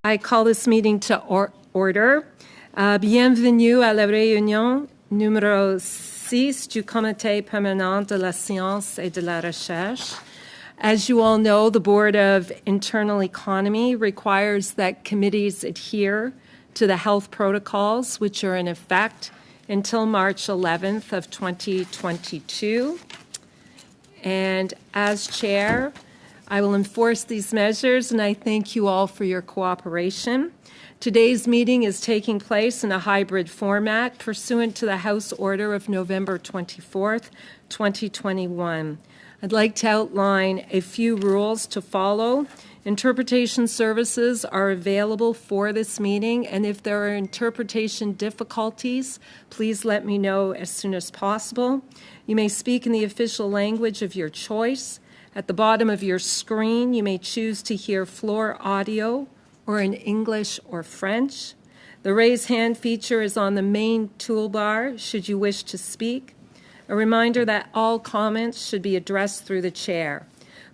I call this meeting to order. Bienvenue à la réunion numéro 6 du Comité permanent de la science et de la recherche. As you all know, the Board of Internal Economy requires that committees adhere to the health protocols, which are in effect until March 11th of 2022. And as chair, I will enforce these measures, and I thank you all for your cooperation. Today's meeting is taking place in a hybrid format pursuant to the House Order of November 24th, 2021. I'd like to outline a few rules to follow. Interpretation services are available for this meeting, and if there are interpretation difficulties, please let me know as soon as possible. You may speak in the official language of your choice. At the bottom of your screen, you may choose to hear floor audio or in English or French. The raise hand feature is on the main toolbar should you wish to speak. A reminder that all comments should be addressed through the chair.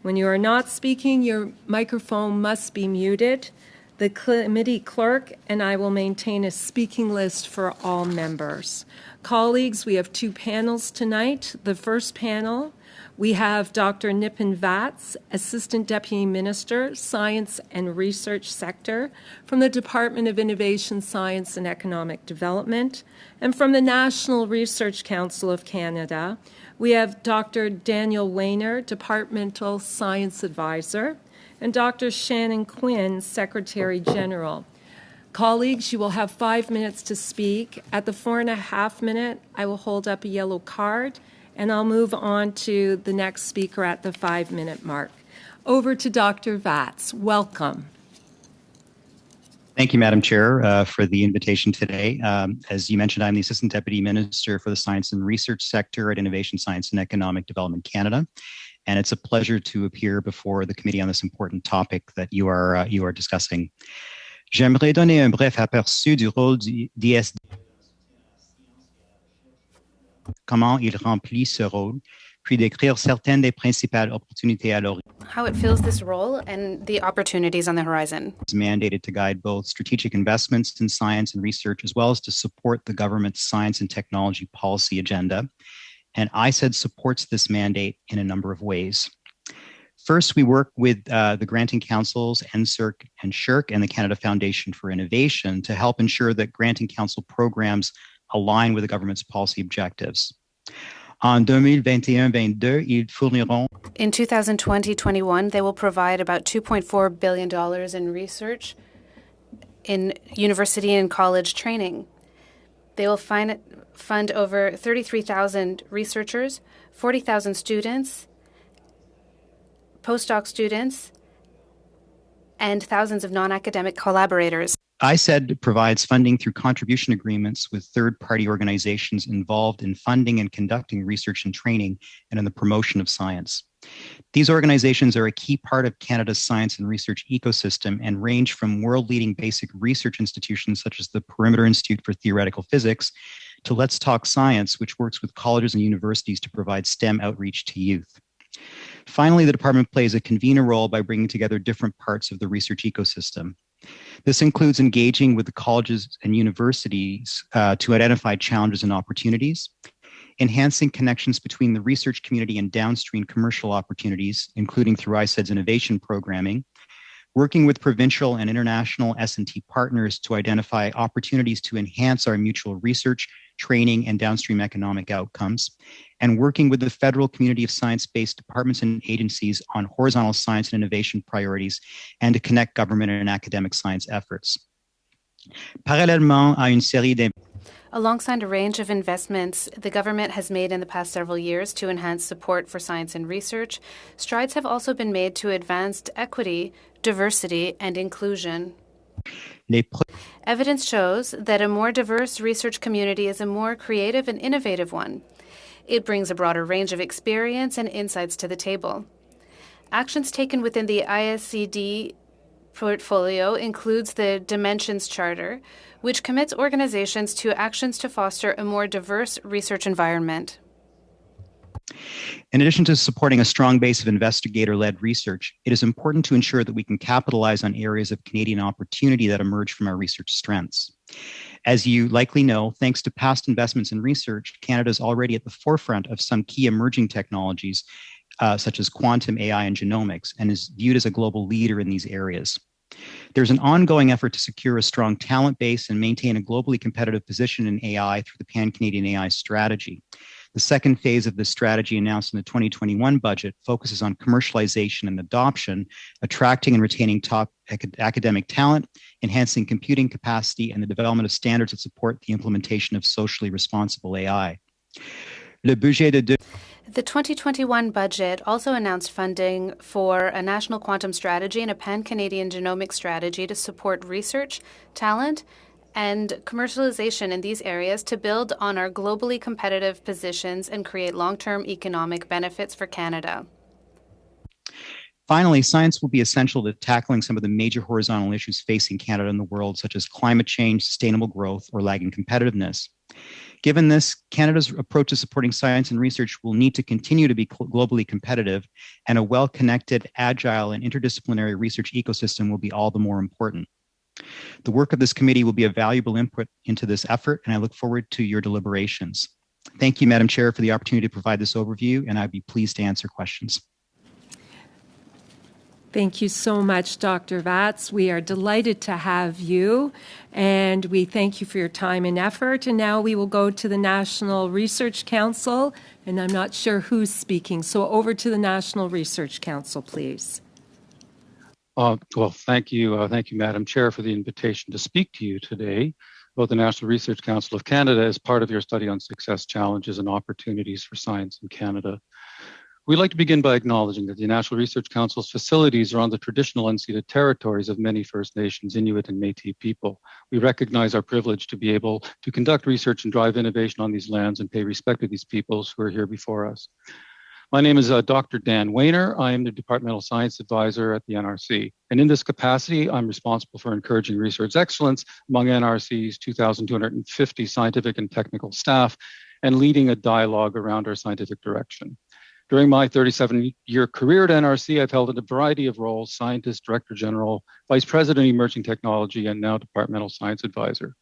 When you are not speaking, your microphone must be muted. The committee clerk and I will maintain a speaking list for all members. Colleagues, we have two panels tonight. The first panel, we have Dr. Nipun Vats, Assistant Deputy Minister, Science and Research Sector from the Department of Innovation, Science and Economic Development. And from the National Research Council of Canada, we have Dr. Daniel Wehner, Departmental Science Advisor, and Dr. Shannon Quinn, Secretary General. Colleagues, you will have 5 minutes to speak. At the 4.5 minute, I will hold up a yellow card, and I'll move on to the next speaker at the 5 minute mark. Over to Dr. Vats. Welcome. Thank you, Madam Chair, for the invitation today. As you mentioned, I'm the Assistant Deputy Minister for the Science and Research Sector at Innovation, Science and Economic Development Canada. And it's a pleasure to appear before the committee on this important topic that you are discussing. J'aimerais donner un bref aperçu du rôle du DSD, comment il remplit ce rôle, puis décrire certaines des principales opportunités à l'horizon. How it fills this role and the opportunities on the horizon. It's mandated to guide both strategic investments in science and research, as well as to support the government's science and technology policy agenda. And ISED supports this mandate in a number of ways. First, we work with the granting councils, NSERC and SSHRC, and the Canada Foundation for Innovation to help ensure that granting council programs align with the government's policy objectives. En 2021-22, ils fourniront. In 2020-21, they will provide about $2.4 billion in research in university and college training. They will fund over 33,000 researchers, 40,000 students, postdoc students, and thousands of non-academic collaborators. ISED provides funding through contribution agreements with third-party organizations involved in funding and conducting research and training and in the promotion of science. These organizations are a key part of Canada's science and research ecosystem and range from world-leading basic research institutions such as the Perimeter Institute for Theoretical Physics to Let's Talk Science, which works with colleges and universities to provide STEM outreach to youth. Finally, the department plays a convener role by bringing together different parts of the research ecosystem. This includes engaging with the colleges and universities to identify challenges and opportunities, enhancing connections between the research community and downstream commercial opportunities, including through ISED's innovation programming, working with provincial and international S&T partners to identify opportunities to enhance our mutual research, training, and downstream economic outcomes, and working with the federal community of science-based departments and agencies on horizontal science and innovation priorities, and to connect government and academic science efforts. Parallèlement à une série Alongside a range of investments the government has made in the past several years to enhance support for science and research, strides have also been made to advance equity, diversity, and inclusion. Evidence shows that a more diverse research community is a more creative and innovative one. It brings a broader range of experience and insights to the table. Actions taken within the ISED portfolio includes the Dimensions Charter, which commits organizations to actions to foster a more diverse research environment. In addition to supporting a strong base of investigator-led research, it is important to ensure that we can capitalize on areas of Canadian opportunity that emerge from our research strengths. As you likely know, thanks to past investments in research, Canada is already at the forefront of some key emerging technologies, such as quantum AI and genomics, and is viewed as a global leader in these areas. There's an ongoing effort to secure a strong talent base and maintain a globally competitive position in AI through the Pan-Canadian AI strategy. The second phase of this strategy, announced in the 2021 budget, focuses on commercialization and adoption, attracting and retaining top academic talent, enhancing computing capacity, and the development of standards that support the implementation of socially responsible AI. Le budget de The 2021 budget also announced funding for a national quantum strategy and a pan-Canadian genomic strategy to support research, talent, and commercialization in these areas to build on our globally competitive positions and create long-term economic benefits for Canada. Finally, science will be essential to tackling some of the major horizontal issues facing Canada and the world, such as climate change, sustainable growth, or lagging competitiveness. Given this, Canada's approach to supporting science and research will need to continue to be globally competitive, and a well-connected, agile, and interdisciplinary research ecosystem will be all the more important. The work of this committee will be a valuable input into this effort, and I look forward to your deliberations. Thank you, Madam Chair, for the opportunity to provide this overview, and I'd be pleased to answer questions. Thank you so much, Dr. Vatz. We are delighted to have you, and we thank you for your time and effort. And now we will go to the National Research Council, and I'm not sure who's speaking. So over to the National Research Council, please. Well, thank you, Madam Chair, for the invitation to speak to you today about the National Research Council of Canada as part of your study on success, challenges, and opportunities for science in Canada. We'd like to begin by acknowledging that the National Research Council's facilities are on the traditional unceded territories of many First Nations, Inuit, and Métis people. We recognize our privilege to be able to conduct research and drive innovation on these lands and pay respect to these peoples who are here before us. My name is Dr. Dan Wehner. I am the Departmental Science Advisor at the NRC. And in this capacity, I'm responsible for encouraging research excellence among NRC's 2,250 scientific and technical staff and leading a dialogue around our scientific direction. During my 37-year career at NRC, I've held a variety of roles: Scientist, Director General, Vice President, Emerging Technology, and now Departmental Science Advisor.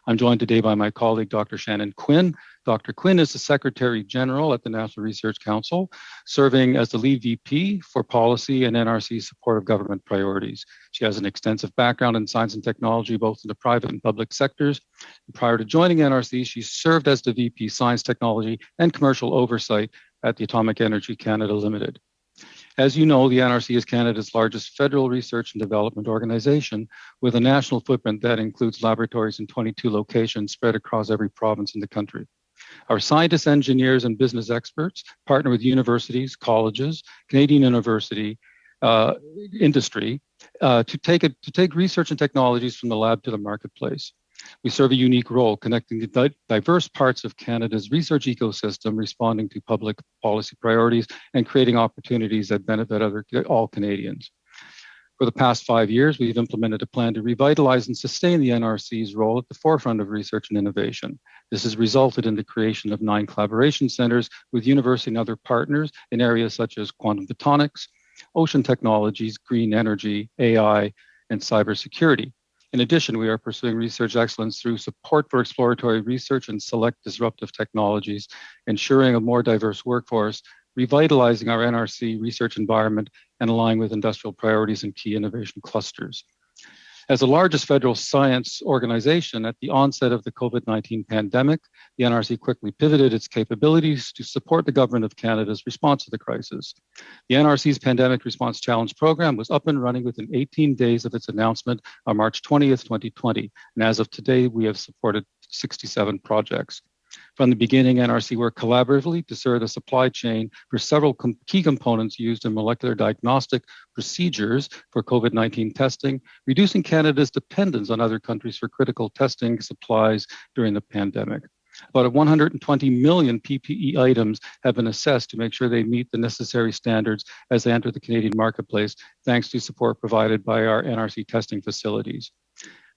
I'm joined today by my colleague, Dr. Shannon Quinn. Dr. Quinn is the Secretary General at the National Research Council, serving as the lead VP for policy and NRC support of government priorities. She has an extensive background in science and technology, both in the private and public sectors. And prior to joining NRC, she served as the VP Science, Technology, and Commercial Oversight at the Atomic Energy Canada Limited. As you know, the NRC is Canada's largest federal research and development organization, with a national footprint that includes laboratories in 22 locations spread across every province in the country. Our scientists, engineers, and business experts partner with universities, colleges, Canadian university, industry to take research and technologies from the lab to the marketplace. We serve a unique role connecting the diverse parts of Canada's research ecosystem, responding to public policy priorities and creating opportunities that benefit all Canadians. For the past 5 years, we've implemented a plan to revitalize and sustain the NRC's role at the forefront of research and innovation. This has resulted in the creation of 9 collaboration centers with university and other partners in areas such as quantum photonics, ocean technologies, green energy, AI, and cybersecurity. In addition, we are pursuing research excellence through support for exploratory research and select disruptive technologies, ensuring a more diverse workforce, revitalizing our NRC research environment, and aligning with industrial priorities and key innovation clusters. As the largest federal science organization at the onset of the COVID-19 pandemic, the NRC quickly pivoted its capabilities to support the Government of Canada's response to the crisis. The NRC's Pandemic Response Challenge program was up and running within 18 days of its announcement on March 20th, 2020. And as of today, we have supported 67 projects. From the beginning, NRC worked collaboratively to serve the supply chain for several key components used in molecular diagnostic procedures for COVID-19 testing, reducing Canada's dependence on other countries for critical testing supplies during the pandemic. About 120 million PPE items have been assessed to make sure they meet the necessary standards as they enter the Canadian marketplace, thanks to support provided by our NRC testing facilities.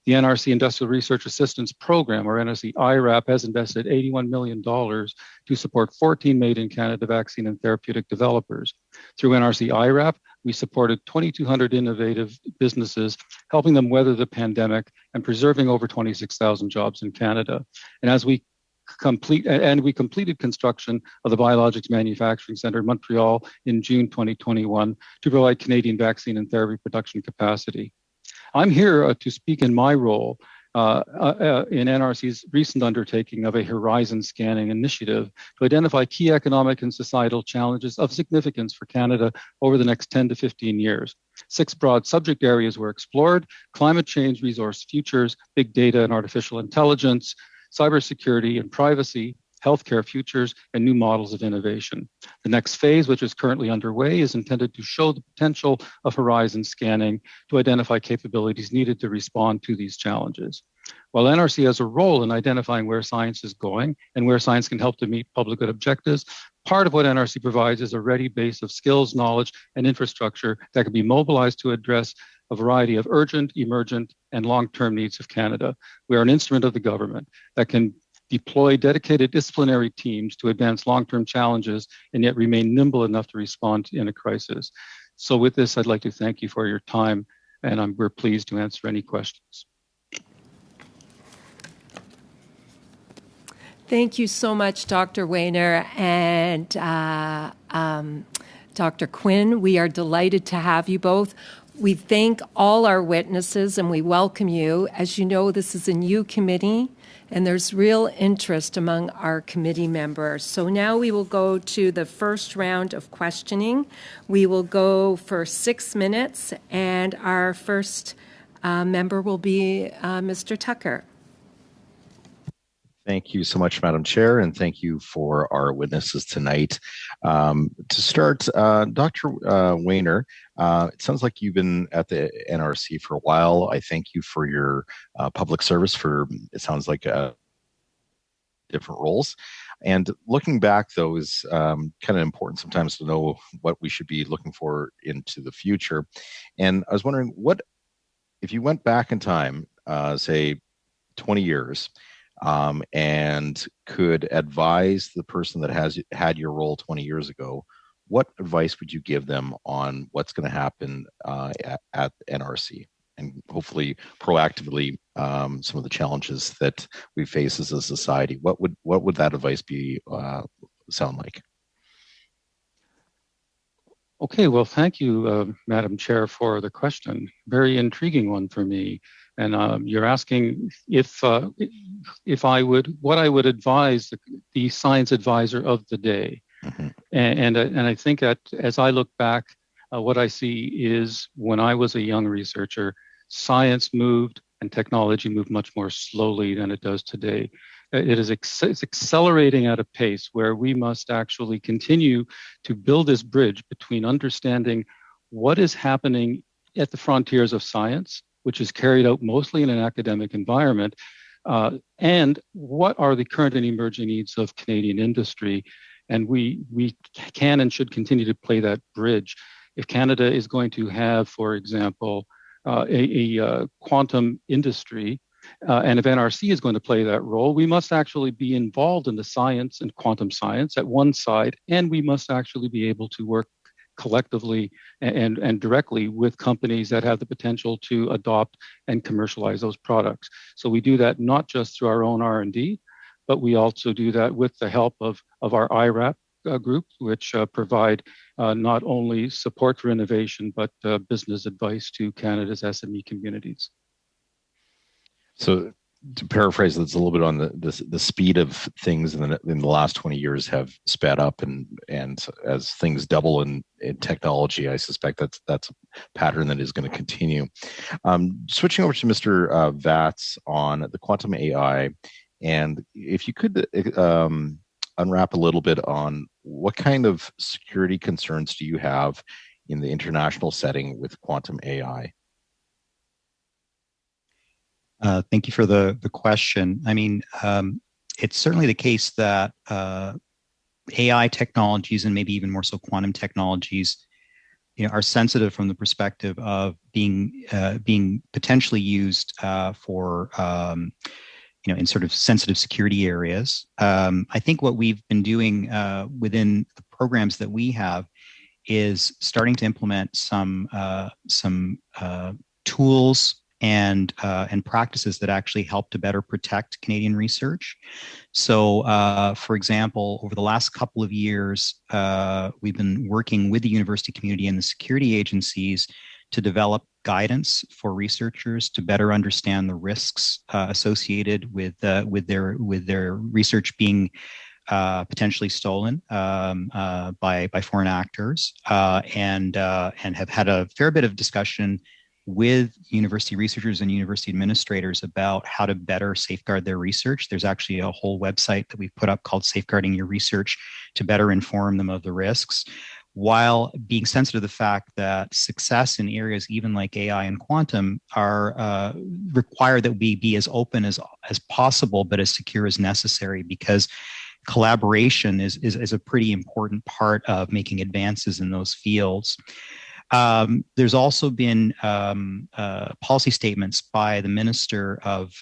The NRC Industrial Research Assistance Program, or NRC IRAP, has invested $81 million to support 14 made-in-Canada vaccine and therapeutic developers. Through NRC IRAP, we supported 2,200 innovative businesses, helping them weather the pandemic and preserving over 26,000 jobs in Canada. And as we completed construction of the Biologics Manufacturing Centre in Montreal in June 2021 to provide Canadian vaccine and therapy production capacity. I'm here to speak in my role in NRC's recent undertaking of a horizon scanning initiative to identify key economic and societal challenges of significance for Canada over the next 10 to 15 years. 6 broad subject areas were explored: climate change, resource futures, big data and artificial intelligence, cybersecurity and privacy, healthcare futures, and new models of innovation. The next phase, which is currently underway, is intended to show the potential of horizon scanning to identify capabilities needed to respond to these challenges. While NRC has a role in identifying where science is going and where science can help to meet public good objectives, part of what NRC provides is a ready base of skills, knowledge, and infrastructure that can be mobilized to address a variety of urgent, emergent, and long-term needs of Canada. We are an instrument of the government that can deploy dedicated disciplinary teams to advance long-term challenges and yet remain nimble enough to respond in a crisis. So with this, I'd like to thank you for your time, and we're pleased to answer any questions. Thank you so much, Dr. Wehner and Dr. Quinn. We are delighted to have you both. We thank all our witnesses and we welcome you. As you know, this is a new committee and there's real interest among our committee members. So now we will go to the first round of questioning. We will go for 6 minutes and our first member will be Mr. Tucker. Thank you so much, Madam Chair, and thank you for our witnesses tonight. To start, Dr. Wehner, it sounds like you've been at the NRC for a while. I thank you for your public service for, it sounds like, different roles. And looking back, though, is kind of important sometimes to know what we should be looking for into the future. And I was wondering, what if you went back in time, say 20 years, and could advise the person that has had your role 20 years ago, what advice would you give them on what's going to happen at NRC, and hopefully proactively some of the challenges that we face as a society? What would that advice be sound like? Okay, well, thank you, Madam Chair, for the question. Very intriguing one for me. And you're asking if I would, what I would advise the science advisor of the day. Mm-hmm. And I think that as I look back, what I see is when I was a young researcher, science moved and technology moved much more slowly than it does today. It's accelerating at a pace where we must actually continue to build this bridge between understanding what is happening at the frontiers of science, which is carried out mostly in an academic environment, and what are the current and emerging needs of Canadian industry. And we can and should continue to play that bridge. If Canada is going to have, for example, a quantum industry, and if NRC is going to play that role, we must actually be involved in the science and quantum science at one side, and we must actually be able to work collectively and directly with companies that have the potential to adopt and commercialize those products. So we do that not just through our own R&D, but we also do that with the help of our IRAP group, which provide not only support for innovation, but business advice to Canada's SME communities. So to paraphrase, that's a little bit on the speed of things in the last 20 years have sped up, and as things double in technology, I suspect that's a pattern that is going to continue. Switching over to Mr. Vats on the quantum AI, and if you could unwrap a little bit on what kind of security concerns do you have in the international setting with quantum AI? Thank you for the question. I mean, it's certainly the case that AI technologies, and maybe even more so quantum technologies, are sensitive from the perspective of being potentially used for in sort of sensitive security areas. I think what we've been doing within the programs that we have is starting to implement some tools and practices that actually help to better protect Canadian research. So, for example, over the last couple of years, we've been working with the university community and the security agencies to develop guidance for researchers to better understand the risks associated with their research being potentially stolen by foreign actors, and have had a fair bit of discussion with university researchers and university administrators about how to better safeguard their research. There's actually a whole website that we've put up called Safeguarding Your Research to better inform them of the risks, while being sensitive to the fact that success in areas even like AI and quantum are require that we be as open as possible, but as secure as necessary, because collaboration is a pretty important part of making advances in those fields. There's also been policy statements by the Minister of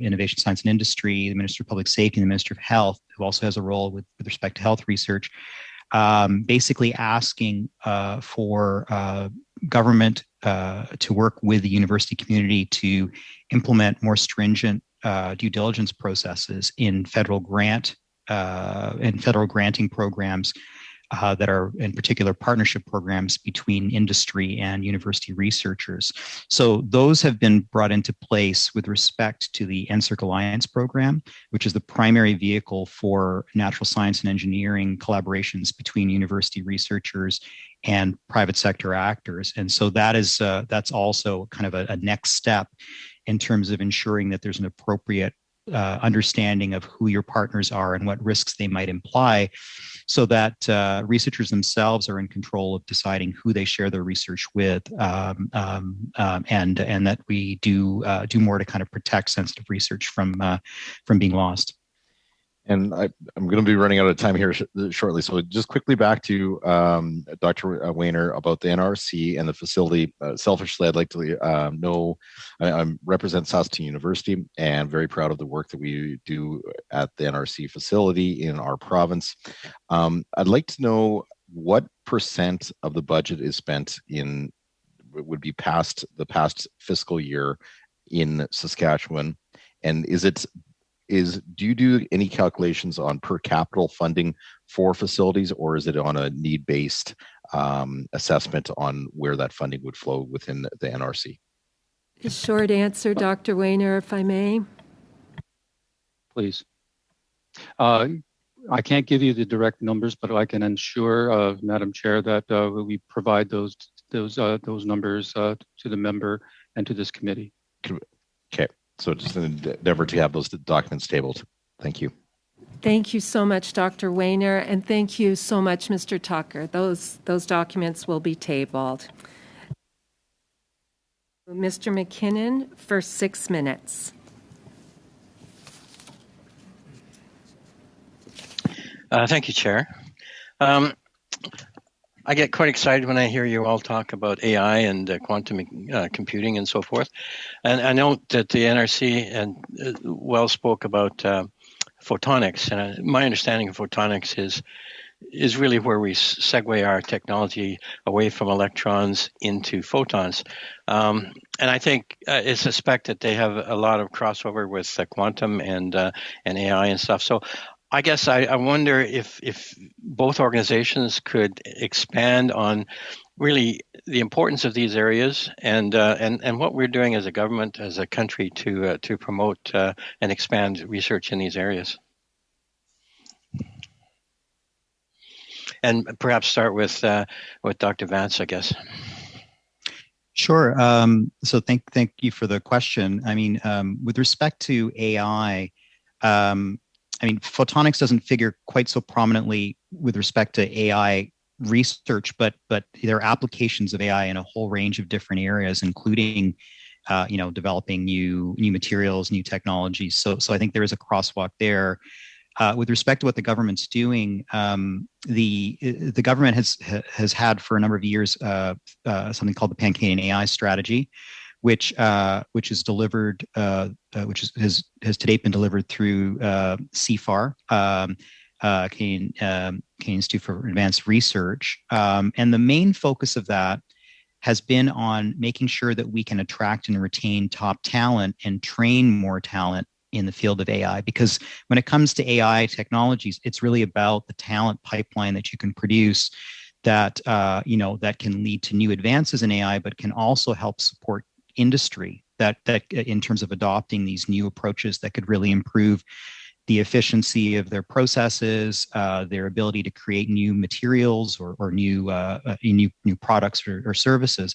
Innovation, Science and Industry, the Minister of Public Safety, and the Minister of Health, who also has a role with respect to health research, basically asking for government to work with the university community to implement more stringent due diligence processes in federal granting programs that are, in particular, partnership programs between industry and university researchers. So those have been brought into place with respect to the NSERC Alliance program, which is the primary vehicle for natural science and engineering collaborations between university researchers and private sector actors. And so that's also kind of a next step in terms of ensuring that there's an appropriate understanding of who your partners are and what risks they might imply, so that researchers themselves are in control of deciding who they share their research with, and that we do more to kind of protect sensitive research from being lost. And I'm going to be running out of time here shortly. So just quickly back to Dr. Wehner about the NRC and the facility. Selfishly, I'd like to know, I represent Saskatoon University and very proud of the work that we do at the NRC facility in our province. I'd like to know what % of the budget is spent would be past the past fiscal year in Saskatchewan, and do you do any calculations on per capita funding for facilities, or is it on a need-based assessment on where that funding would flow within the NRC? A short answer, Dr. Wehner, if I may. Please. I can't give you the direct numbers, but I can ensure, Madam Chair, that we provide those numbers to the member and to this committee. Okay. So just an endeavor to have those documents tabled. Thank you. Thank you so much, Dr. Wehner, and thank you so much, Mr. Tucker. Those documents will be tabled. Mr. McKinnon for 6 minutes. Thank you, Chair. I get quite excited when I hear you all talk about AI and quantum computing and so forth. And I know that the NRC and well spoke about photonics. And my understanding of photonics is really where we segue our technology away from electrons into photons. And I think I suspect that they have a lot of crossover with quantum and AI and stuff. So I guess I wonder if both organizations could expand on really the importance of these areas and what we're doing as a government, as a country, to promote and expand research in these areas. And perhaps start with Dr. Vance, I guess. Sure. So thank you for the question. I mean, with respect to AI, photonics doesn't figure quite so prominently with respect to AI research, but there are applications of AI in a whole range of different areas, including, developing new materials, new technologies. So I think there is a crosswalk there. with respect to what the government's doing, the government has had for a number of years something called the Pan-Canadian AI Strategy, which is delivered, has to date been delivered through CFAR, Canadian Institute for Advanced Research, and the main focus of that has been on making sure that we can attract and retain top talent and train more talent in the field of AI. Because when it comes to AI technologies, it's really about the talent pipeline that you can produce that that can lead to new advances in AI, but can also help support industry that in terms of adopting these new approaches that could really improve the efficiency of their processes, their ability to create new materials or new products or services.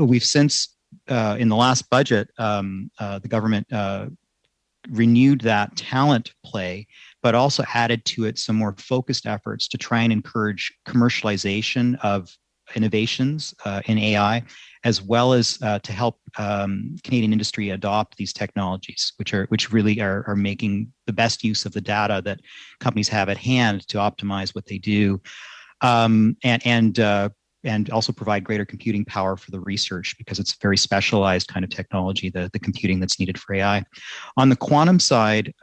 We've since, in the last budget, the government renewed that talent play, but also added to it some more focused efforts to try and encourage commercialization of innovations in AI, as well as to help Canadian industry adopt these technologies, which really are making the best use of the data that companies have at hand to optimize what they do, and also provide greater computing power for the research, because it's very specialized kind of technology, the computing that's needed for AI. On the quantum side,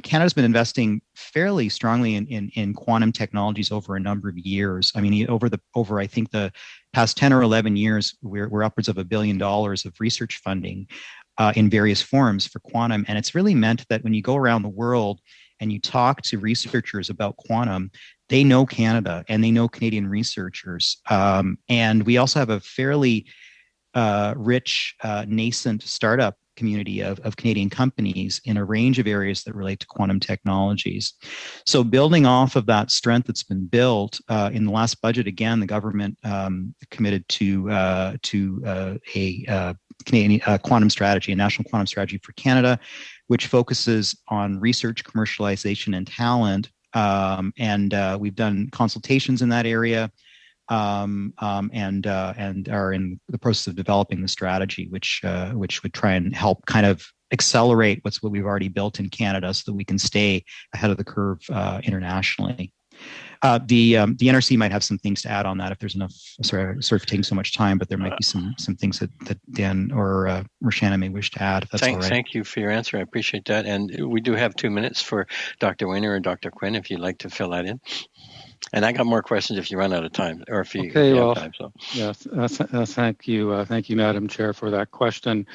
Canada's been investing fairly strongly in quantum technologies over a number of years. I mean, over I think the past 10 or 11 years, we're upwards of $1 billion of research funding in various forms for quantum. And it's really meant that when you go around the world and you talk to researchers about quantum, they know Canada and they know Canadian researchers. And we also have a fairly rich, nascent startup community of Canadian companies in a range of areas that relate to quantum technologies. So building off of that strength that's been built, in the last budget, again, the government committed to a Canadian quantum strategy, a national quantum strategy for Canada, which focuses on research, commercialization, and talent. And we've done consultations in that area. And are in the process of developing the strategy, which would try and help kind of accelerate what we've already built in Canada, so that we can stay ahead of the curve internationally. The NRC might have some things to add on that if there's enough. Sorry for taking so much time, but there might be some things that Dan or Shannon may wish to add. If that's all right. Thank you for your answer. I appreciate that. And we do have 2 minutes for Dr. Wehner or Dr. Quinn, if you'd like to fill that in. And I got more questions if you run out of time, or if you have time. So. Yes, thank you, Madam Chair, for that question.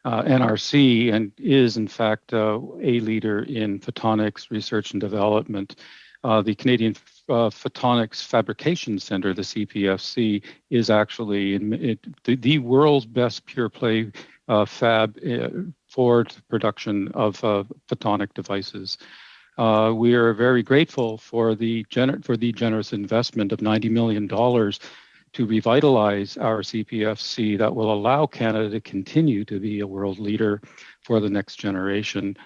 NRC is in fact a leader in photonics research and development. The Canadian Photonics Fabrication Center, the CPFC, is actually the world's best pure play fab for production of photonic devices. We are very grateful for the generous investment of $90 million to revitalize our CPFC that will allow Canada to continue to be a world leader for the next generation.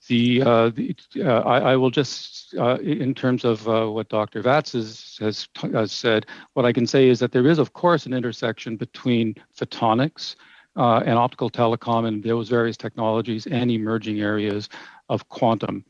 I will just, in terms of what Dr. Vatz has said, what I can say is that there is, of course, an intersection between photonics and optical telecom and those various technologies and emerging areas of quantum.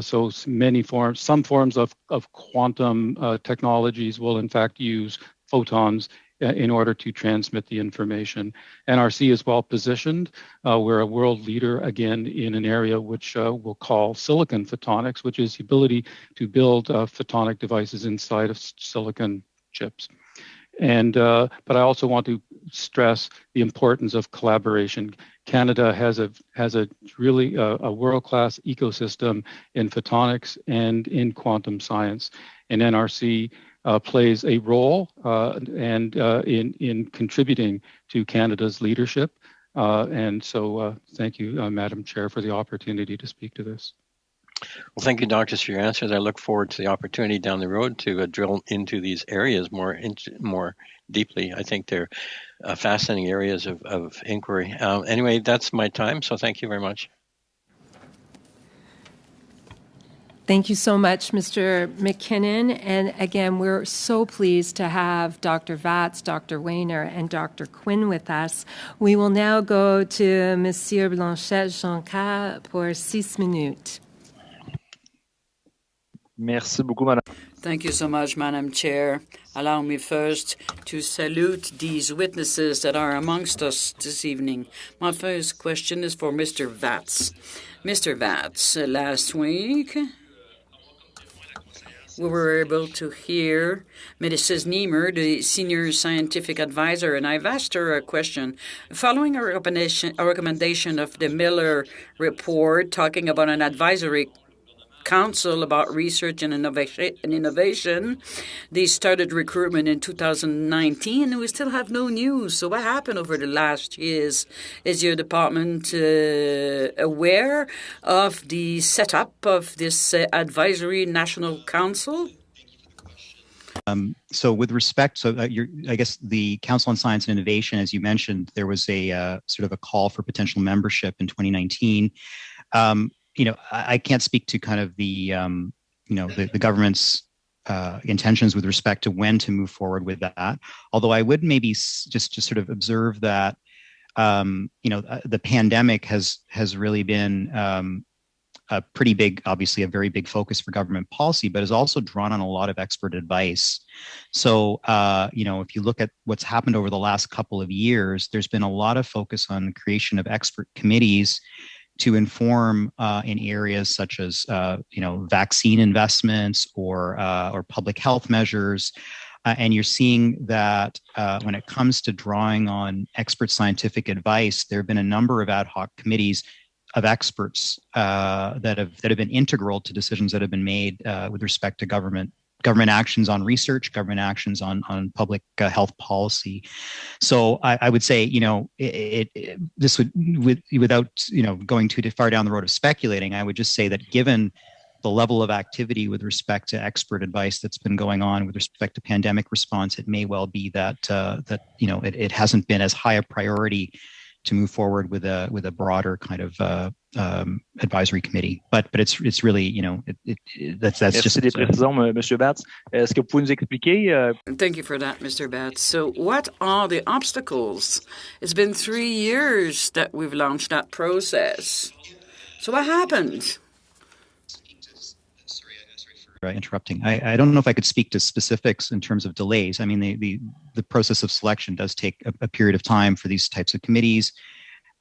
So some forms of quantum technologies will in fact use photons in order to transmit the information. NRC is well positioned. We're a world leader, again, in an area which we'll call silicon photonics, which is the ability to build photonic devices inside of silicon chips. And but I also want to stress the importance of collaboration. Canada has a really a world-class ecosystem in photonics and in quantum science, and NRC plays a role in contributing to Canada's leadership. And so, thank you, Madam Chair, for the opportunity to speak to this. Well, thank you, doctors, for your answers. I look forward to the opportunity down the road to drill into these areas more deeply. I think they're fascinating areas of inquiry. Anyway, that's my time, so thank you very much. Thank you so much, Mr. McKinnon. And again, we're so pleased to have Dr. Vatz, Dr. Wehner, and Dr. Quinn with us. We will now go to Monsieur Blanchette-Jonca for 6 minutes. Merci beaucoup, Madame. Thank you so much, Madam Chair. Allow me first to salute these witnesses that are amongst us this evening. My first question is for Mr. Vatz. Mr. Vatz, last week, we were able to hear Mrs. Niemer, the Senior Scientific Advisor, and I've asked her a question. Following a recommendation of the Miller report talking about an advisory council about research and innovation, they started recruitment in 2019, and we still have no news. So what happened over the last years? Is your department aware of the setup of this advisory national council? So with respect, I guess the Council on Science and Innovation, as you mentioned, there was a sort of a call for potential membership in 2019. I can't speak to kind of the government's intentions with respect to when to move forward with that. Although I would maybe just sort of observe that, the pandemic has really been a pretty big, obviously a very big focus for government policy, but has also drawn on a lot of expert advice. So, if you look at what's happened over the last couple of years, there's been a lot of focus on the creation of expert committees to inform in areas such as vaccine investments or public health measures, and you're seeing that when it comes to drawing on expert scientific advice, there have been a number of ad hoc committees of experts that have been integral to decisions that have been made with respect to government actions on research, government actions on public health policy. So I would say, this would, without going too far down the road of speculating, I would just say that given the level of activity with respect to expert advice that's been going on with respect to pandemic response, it may well be that it hasn't been as high a priority to move forward with a broader kind of advisory committee, but it's really that's Merci just des précisions, Monsieur Batz. Est-ce que vous pouvez nous expliquer? Thank you for that, Mr. Batz. So what are the obstacles? It's been 3 years that we've launched that process. So what happened? Interrupting. I don't know if I could speak to specifics in terms of delays. I mean, the process of selection does take a period of time for these types of committees.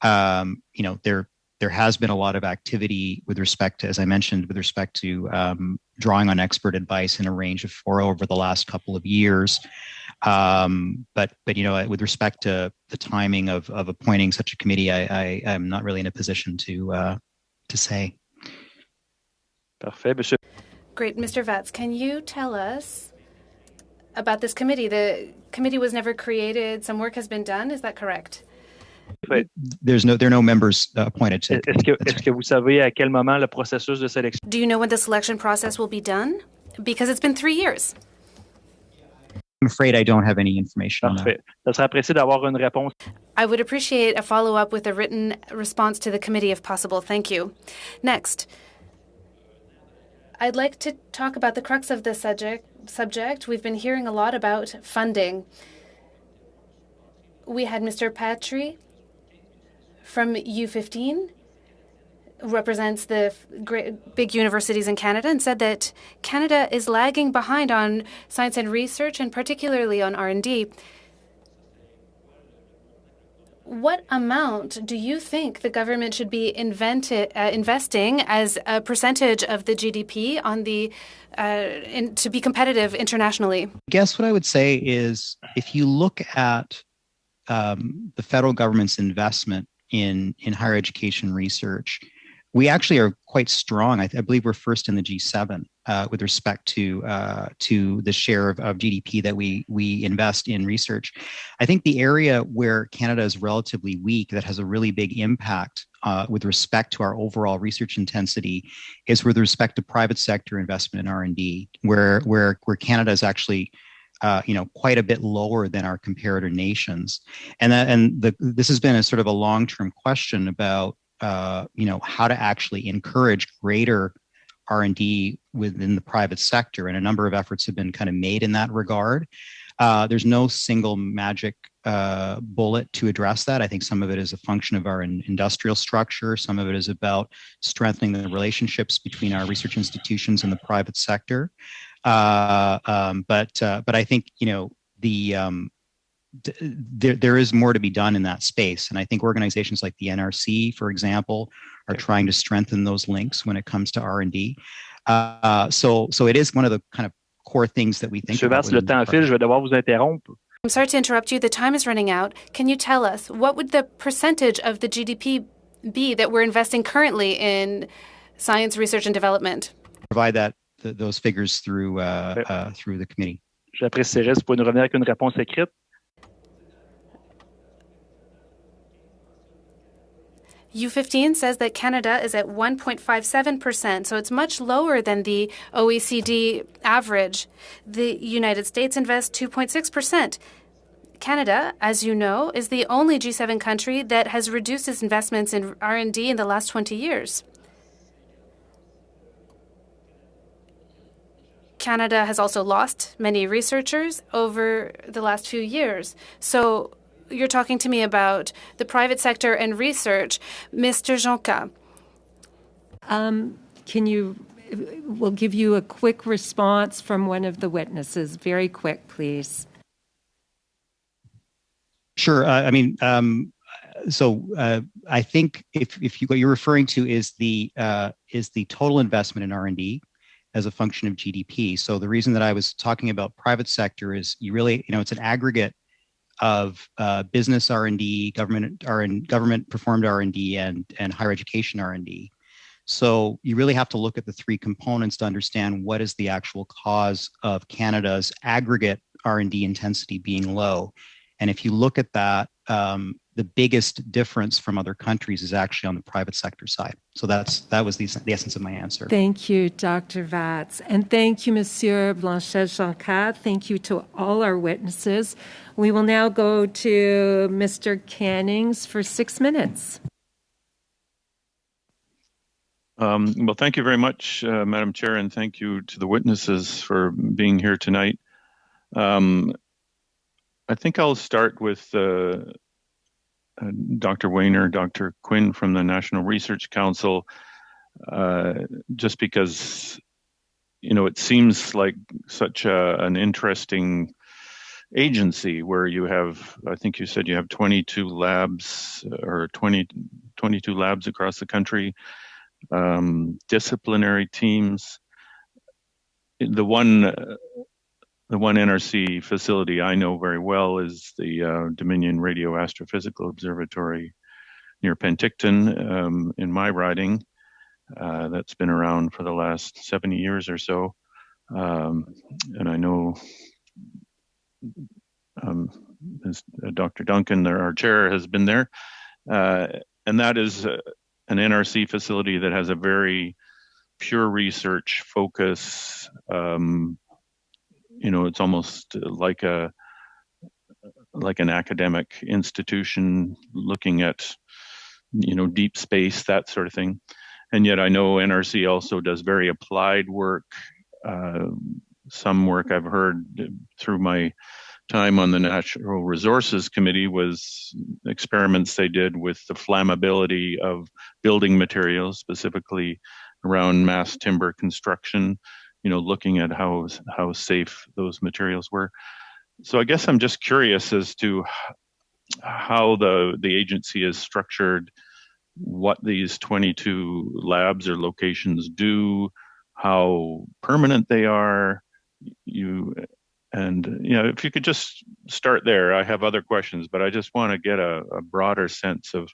There has been a lot of activity with respect to, as I mentioned, with respect to drawing on expert advice in a range of fora over the last couple of years. But with respect to the timing of appointing such a committee, I'm not really in a position to say. Parfait, Monsieur. Great. Mr. Vatz, can you tell us about this committee? The committee was never created. Some work has been done. Is that correct? There are no members appointed. Est-ce que vous savez à quel moment le processus de sélection? Do you know when the selection process will be done? Because it's been 3 years. I'm afraid I don't have any information on that. Ça serait apprécié d'avoir une réponse. I would appreciate a follow-up with a written response to the committee if possible. Thank you. Next, I'd like to talk about the crux of the subject. We've been hearing a lot about funding. We had Mr. Patry from U15, who represents the big universities in Canada, and said that Canada is lagging behind on science and research, and particularly on R&D. What amount do you think the government should be investing as a percentage of the GDP on to be competitive internationally? I guess what I would say is, if you look at the federal government's investment in higher education research, we actually are quite strong. I believe we're first in the G7 with respect to the share of GDP that we invest in research. I think the area where Canada is relatively weak, that has a really big impact with respect to our overall research intensity, is with respect to private sector investment in R&D, where Canada is actually quite a bit lower than our comparator nations, this has been a sort of a long-term question about how to actually encourage greater R&D within the private sector, and a number of efforts have been kind of made in that regard. There's no single magic bullet to address that. I think some of it is a function of our industrial structure. Some of it is about strengthening the relationships between our research institutions and the private sector. But I think, you know, there is more to be done in that space. And I think organizations like the NRC, for example, are trying to strengthen those links when it comes to R&D. So it is one of the kind of core things that we think about. Le temps file, je vais devoir vous interrompre. I'm sorry to interrupt you. The time is running out. Can you tell us what would the percentage of the GDP be that we're investing currently in science, research, and development? Provide those figures through the committee. J'apprécierais si vous pouvez nous revenir avec une réponse écrite. U15 says that Canada is at 1.57%, so it's much lower than the OECD average. The United States invests 2.6%. Canada, as you know, is the only G7 country that has reduced its investments in R&D in the last 20 years. Canada has also lost many researchers over the last few years. So you're talking to me about the private sector and research. Mr. Jonca. We'll give you a quick response from one of the witnesses. Very quick, please. Sure. I think if what you're referring to is the total investment in R&D as a function of GDP. So the reason that I was talking about private sector is it's an aggregate of business R&D, government performed R&D, and higher education R&D. So you really have to look at the three components to understand what is the actual cause of Canada's aggregate R&D intensity being low. And if you look at that, the biggest difference from other countries is actually on the private sector side. So that was the essence of my answer. Thank you, Dr. Vatz. And thank you, Monsieur Blanchet-Jonca. Thank you to all our witnesses. We will now go to Mr. Cannings for 6 minutes. Well, thank you very much, Madam Chair, and thank you to the witnesses for being here tonight. I think I'll start with Dr. Wehner, Dr. Quinn from the National Research Council, just because, it seems like such an interesting agency where you have, I think you said you have 22 labs or 22 labs across the country, disciplinary teams. The one NRC facility I know very well is the Dominion Radio Astrophysical Observatory near Penticton in my riding. That's been around for the last 70 years or so. And I know Dr. Duncan, our chair, has been there. And that is an NRC facility that has a very pure research focus. It's almost like an academic institution looking at, deep space, that sort of thing. And yet I know NRC also does very applied work. Some work I've heard through my time on the Natural Resources Committee was experiments they did with the flammability of building materials, specifically around mass timber construction, looking at how safe those materials were. So I guess I'm just curious as to how the agency is structured, what these 22 labs or locations do, how permanent they are. If you could just start there. I have other questions, but I just want to get a broader sense of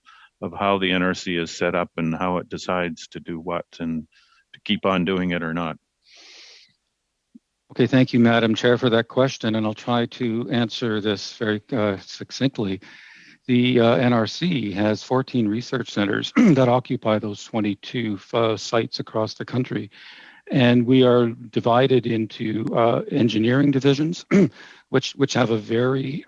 how the NRC is set up and how it decides to do what and to keep on doing it or not. Okay, thank you, Madam Chair, for that question, and I'll try to answer this very succinctly. The NRC has 14 research centers that occupy those 22 sites across the country, and we are divided into engineering divisions, which have a very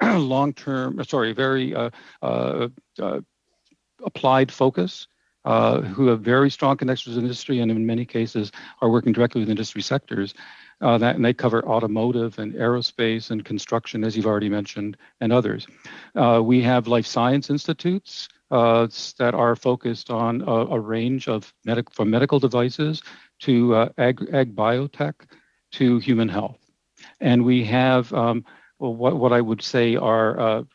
applied focus, who have very strong connections with industry and in many cases are working directly with industry sectors. and they cover automotive and aerospace and construction, as you've already mentioned, and others. We have life science institutes that are focused on a range of from medical devices to ag biotech to human health. And we have what I would say are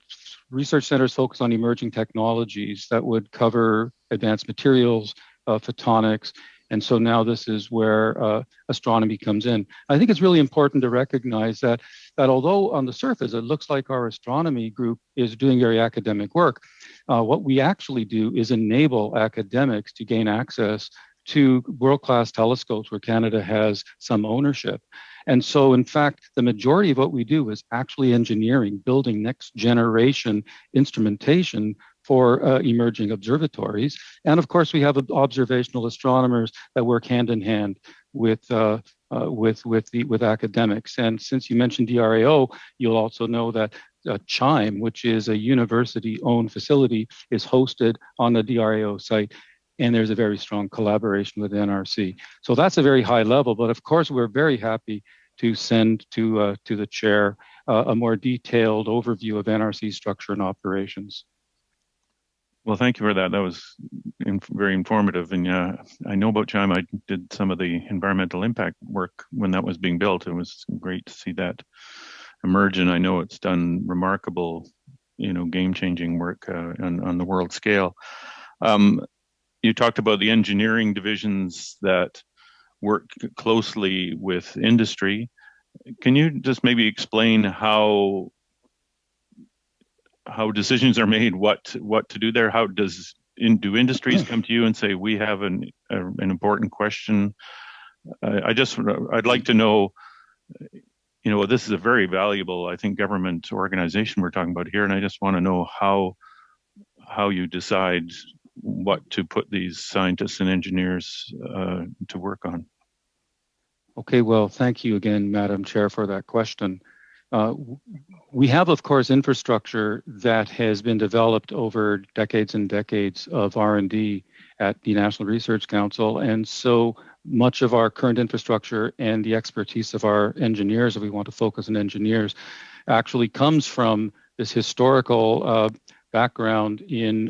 research centers focused on emerging technologies that would cover advanced materials, photonics. And so now this is where astronomy comes in. I think it's really important to recognize that although on the surface it looks like our astronomy group is doing very academic work, what we actually do is enable academics to gain access to world-class telescopes where Canada has some ownership. And so, in fact, the majority of what we do is actually engineering, building next generation instrumentation for emerging observatories. And of course, we have observational astronomers that work hand in hand with academics. And since you mentioned DRAO, you'll also know that CHIME, which is a university-owned facility, is hosted on the DRAO site. And there's a very strong collaboration with NRC. So that's a very high level, but of course, we're very happy to send to the chair a more detailed overview of NRC structure and operations. Well, thank you for that. That was very informative. And I know about CHIME. I did some of the environmental impact work when that was being built. It was great to see that emerge. And I know it's done remarkable, game-changing work on the world scale. You talked about the engineering divisions that work closely with industry. Can you just maybe explain how decisions are made, what to do there? How do industries come to you and say, we have an important question? I'd like to know, this is a very valuable, I think, government organization we're talking about here, and I just want to know how you decide what to put these scientists and engineers to work on. Okay, well, thank you again, Madam Chair, for that question. We have, of course, infrastructure that has been developed over decades and decades of R&D at the National Research Council. And so much of our current infrastructure and the expertise of our engineers, if we want to focus on engineers, actually comes from this historical background in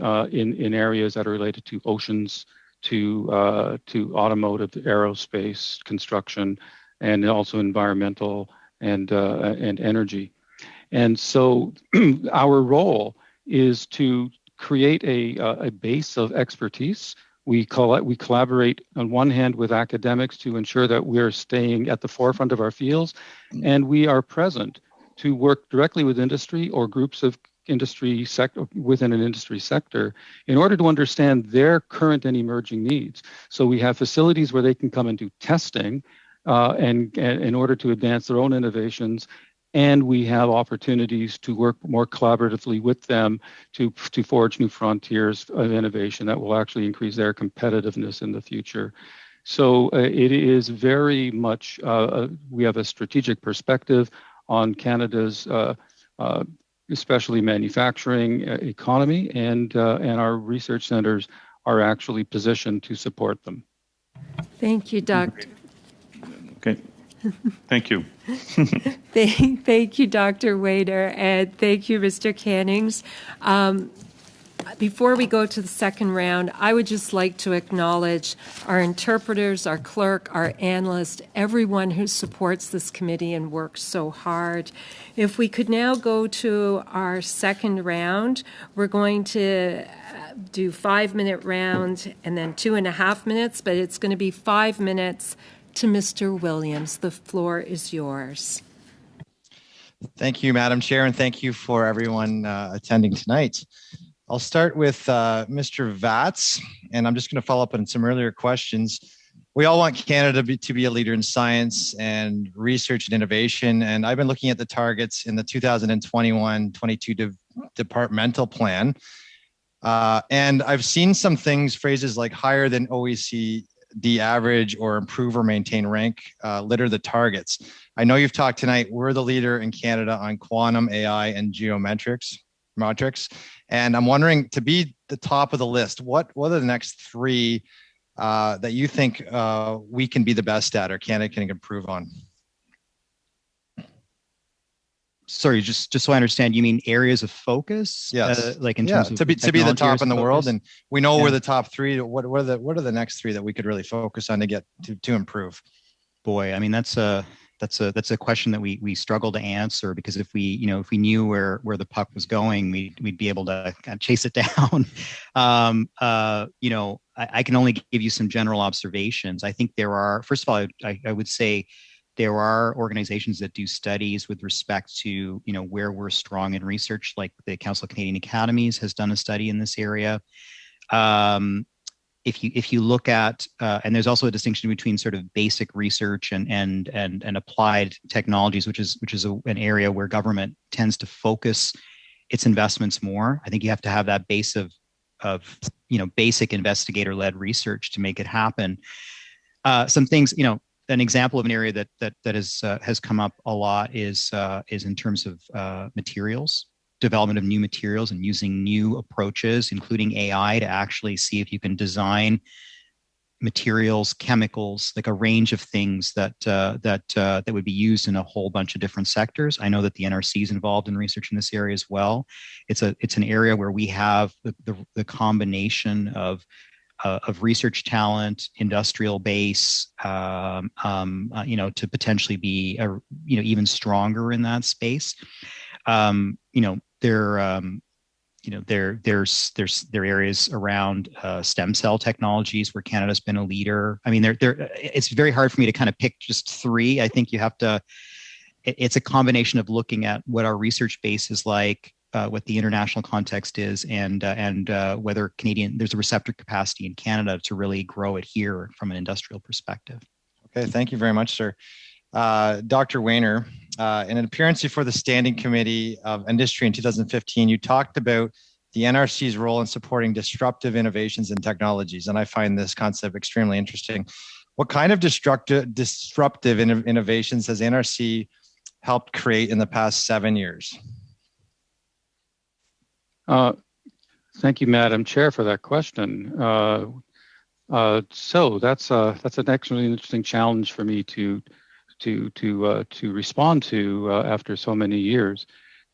areas that are related to oceans, to automotive, aerospace, construction, and also environmental and energy. And so our role is to create a base of expertise. We collaborate on one hand with academics to ensure that we're staying at the forefront of our fields, and we are present to work directly with industry or groups of industry sector within an industry sector in order to understand their current and emerging needs. So we have facilities where they can come and do testing and in order to advance their own innovations. And we have opportunities to work more collaboratively with them to forge new frontiers of innovation that will actually increase their competitiveness in the future. So it is very much, we have a strategic perspective on Canada's especially manufacturing economy, and our research centers are actually positioned to support them. Thank you, Dr. Okay. Thank you. Thank you, Dr. Wader, and thank you, Mr. Cannings. Before we go to the second round, I would just like to acknowledge our interpreters, our clerk, our analyst, everyone who supports this committee and works so hard. If we could now go to our second round, we're going to do 5-minute round and then 2.5 minutes, but it's going to be 5 minutes to Mr. Williams. The floor is yours. Thank you, Madam Chair, and thank you for everyone attending tonight. I'll start with Mr. Vats, and I'm just going to follow up on some earlier questions. We all want Canada to be a leader in science and research and innovation, and I've been looking at the targets in the 2021-22 departmental plan, and I've seen some things, phrases like higher than OECD average or improve or maintain rank litter the targets. I know you've talked tonight, we're the leader in Canada on quantum, AI, and geometrics. And I'm wondering, to be the top of the list, what are the next 3 that you think we can be the best at or Canada can improve on? sorry, just so I understand, you mean areas of focus? Yes. Like in terms of to be the top in the world, and we know we're the top three. What are the next three that we could really focus on to get to improve? Boy, I mean that's a question that we struggle to answer, because if we knew where the puck was going, we'd be able to kind of chase it down. I can only give you some general observations. I think there are, first of all, I would say there are organizations that do studies with respect to, where we're strong in research, like the Council of Canadian Academies has done a study in this area. If you look at, and there's also a distinction between sort of basic research and applied technologies, which is an area where government tends to focus its investments more. I think you have to have that base of basic investigator-led research to make it happen. Some things, an example of an area that has come up a lot is in terms of materials, development of new materials, and using new approaches, including AI, to actually see if you can design materials, chemicals, like a range of things that would be used in a whole bunch of different sectors. I know that the NRC is involved in research in this area as well. It's an area where we have the combination of research talent, industrial base, to potentially be even stronger in that space. There are areas around stem cell technologies where Canada's been a leader. I mean, it's very hard for me to kind of pick just three. I think you have to. It's a combination of looking at what our research base is like, what the international context is, and whether there's a receptor capacity in Canada to really grow it here from an industrial perspective. Okay, thank you very much, sir. Dr. Wehner, in an appearance before the Standing Committee of Industry in 2015, you talked about the NRC's role in supporting disruptive innovations and technologies, and I find this concept extremely interesting. What kind of disruptive innovations has NRC helped create in the past 7 years? Thank you, Madam Chair, for that question. So that's an actually interesting challenge for me to respond to after so many years.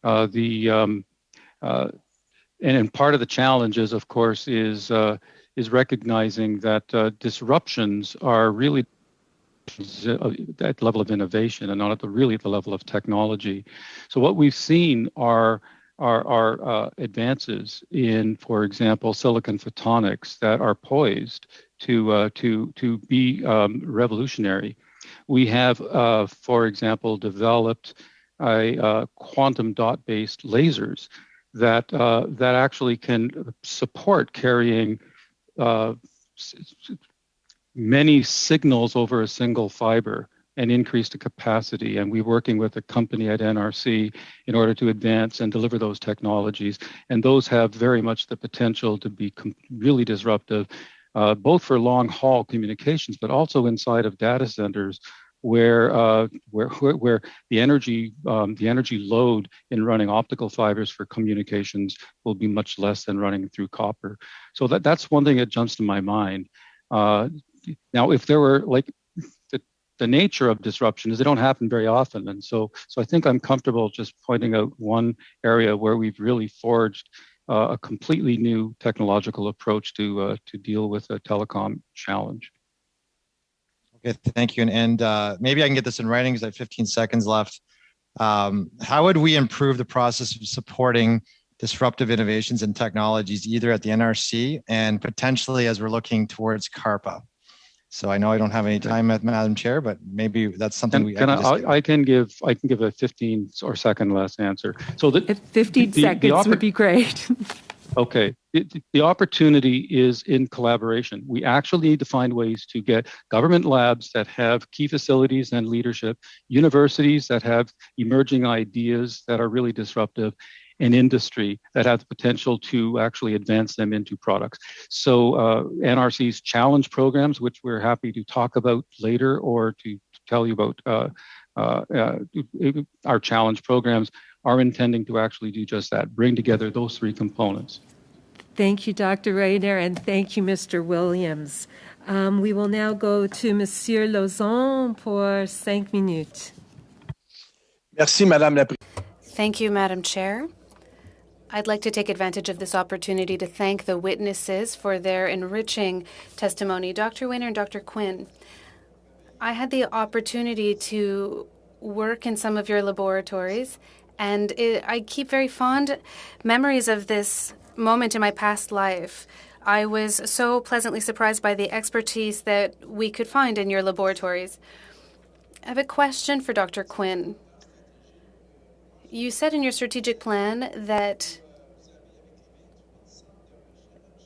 And part of the challenge is, of course, is recognizing that disruptions are really at level of innovation and not at the level of technology. So what we've seen are advances in, for example, silicon photonics that are poised to be revolutionary. We have, for example, developed quantum dot-based lasers that actually can support carrying many signals over a single fiber and increase the capacity. And we're working with a company at NRC in order to advance and deliver those technologies. And those have very much the potential to be really disruptive, both for long haul communications, but also inside of data centers where the energy load in running optical fibers for communications will be much less than running through copper. So that's one thing that jumps to my mind. Now, if there were the nature of disruption is they don't happen very often. And so I think I'm comfortable just pointing out one area where we've really forged a completely new technological approach to deal with a telecom challenge. Okay, thank you. And maybe I can get this in writing because I have 15 seconds left. How would we improve the process of supporting disruptive innovations and technologies, either at the NRC and potentially as we're looking towards CARPA? So I know I don't have any time, Madam Chair, but maybe that's something I can give a 15 or second less answer. So 15 seconds would be great. Okay. The opportunity is in collaboration. We actually need to find ways to get government labs that have key facilities and leadership, universities that have emerging ideas that are really disruptive, and industry that have the potential to actually advance them into products. So NRC's challenge programs, which we're happy to talk about later or to tell you about our challenge programs, are intending to actually do just that, bring together those three components. Thank you, Dr. Rayner, and thank you, Mr. Williams. We will now go to Monsieur Lauzon for 5 minutes. Merci, Madame la Thank you, Madam Chair. I'd like to take advantage of this opportunity to thank the witnesses for their enriching testimony. Dr. Weiner and Dr. Quinn, I had the opportunity to work in some of your laboratories, and I keep very fond memories of this moment in my past life. I was so pleasantly surprised by the expertise that we could find in your laboratories. I have a question for Dr. Quinn. You said in your strategic plan that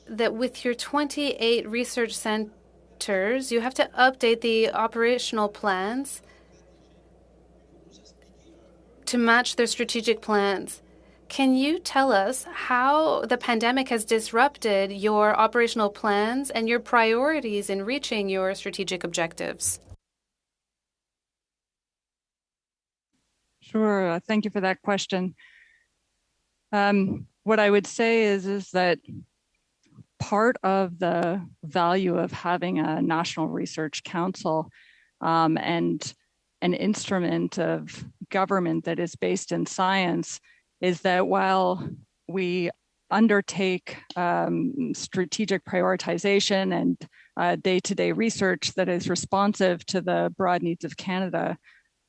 with your 28 research centers, you have to update the operational plans to match their strategic plans. Can you tell us how the pandemic has disrupted your operational plans and your priorities in reaching your strategic objectives? Sure. Thank you for that question. What I would say is that part of the value of having a National Research Council and an instrument of government that is based in science is that while we undertake strategic prioritization and day-to-day research that is responsive to the broad needs of Canada,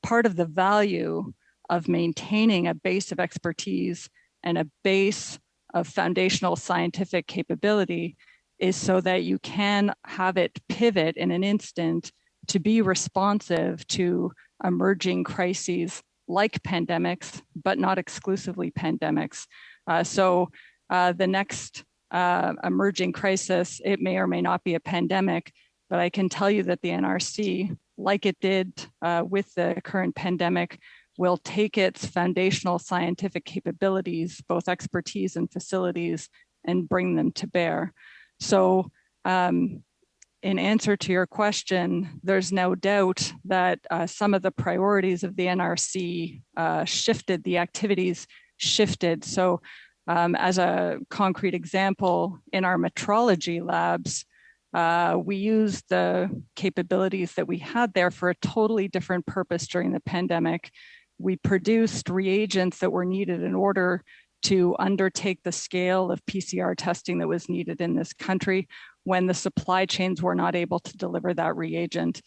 part of the value of maintaining a base of expertise and a base of foundational scientific capability is so that you can have it pivot in an instant to be responsive to emerging crises like pandemics, but not exclusively pandemics. So the next emerging crisis, it may or may not be a pandemic, but I can tell you that the NRC, like it did with the current pandemic, will take its foundational scientific capabilities, both expertise and facilities, and bring them to bear. So in answer to your question, there's no doubt that some of the priorities of the NRC shifted, the activities shifted. So as a concrete example, in our metrology labs, we used the capabilities that we had there for a totally different purpose during the pandemic. We produced reagents that were needed in order to undertake the scale of PCR testing that was needed in this country when the supply chains were not able to deliver that reagent.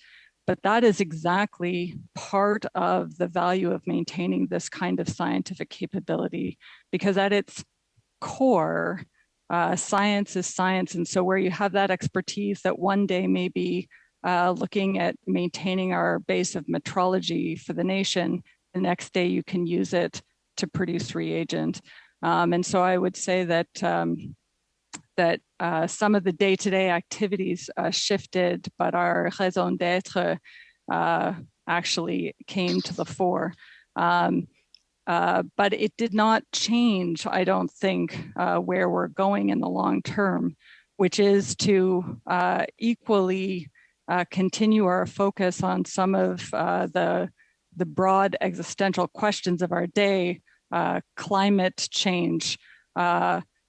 But that is exactly part of the value of maintaining this kind of scientific capability, because at its core, science is science. And so where you have that expertise that one day may be looking at maintaining our base of metrology for the nation, the next day you can use it to produce reagent. And so I would say that some of the day-to-day activities shifted, but our raison d'etre actually came to the fore. But it did not change, I don't think, where we're going in the long term, which is to equally continue our focus on some of the broad existential questions of our day, climate change,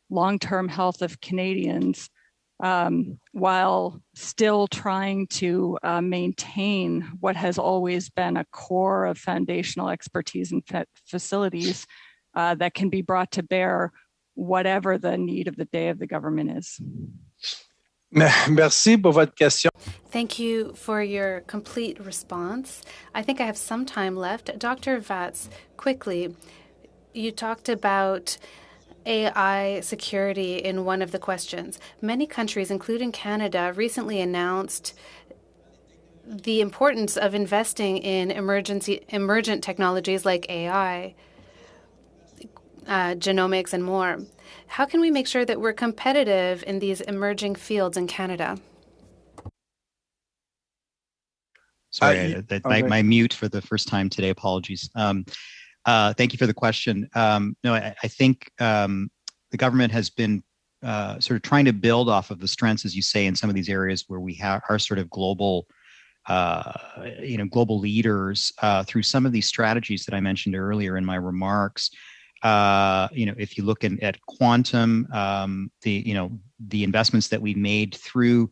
long-term health of Canadians, while still trying to maintain what has always been a core of foundational expertise and facilities that can be brought to bear whatever the need of the day of the government is. Merci pour votre question. Thank you for your complete response. I think I have some time left. Dr. Vats, quickly, you talked about AI security in one of the questions. Many countries, including Canada, recently announced the importance of investing in emergent technologies like AI, genomics, and more. How can we make sure that we're competitive in these emerging fields in Canada? Sorry, my mute for the first time today. Apologies. Thank you for the question. No, I think the government has been sort of trying to build off of the strengths, as you say, in some of these areas where we are sort of global, global leaders through some of these strategies that I mentioned earlier in my remarks. If you look at quantum, the investments that we made through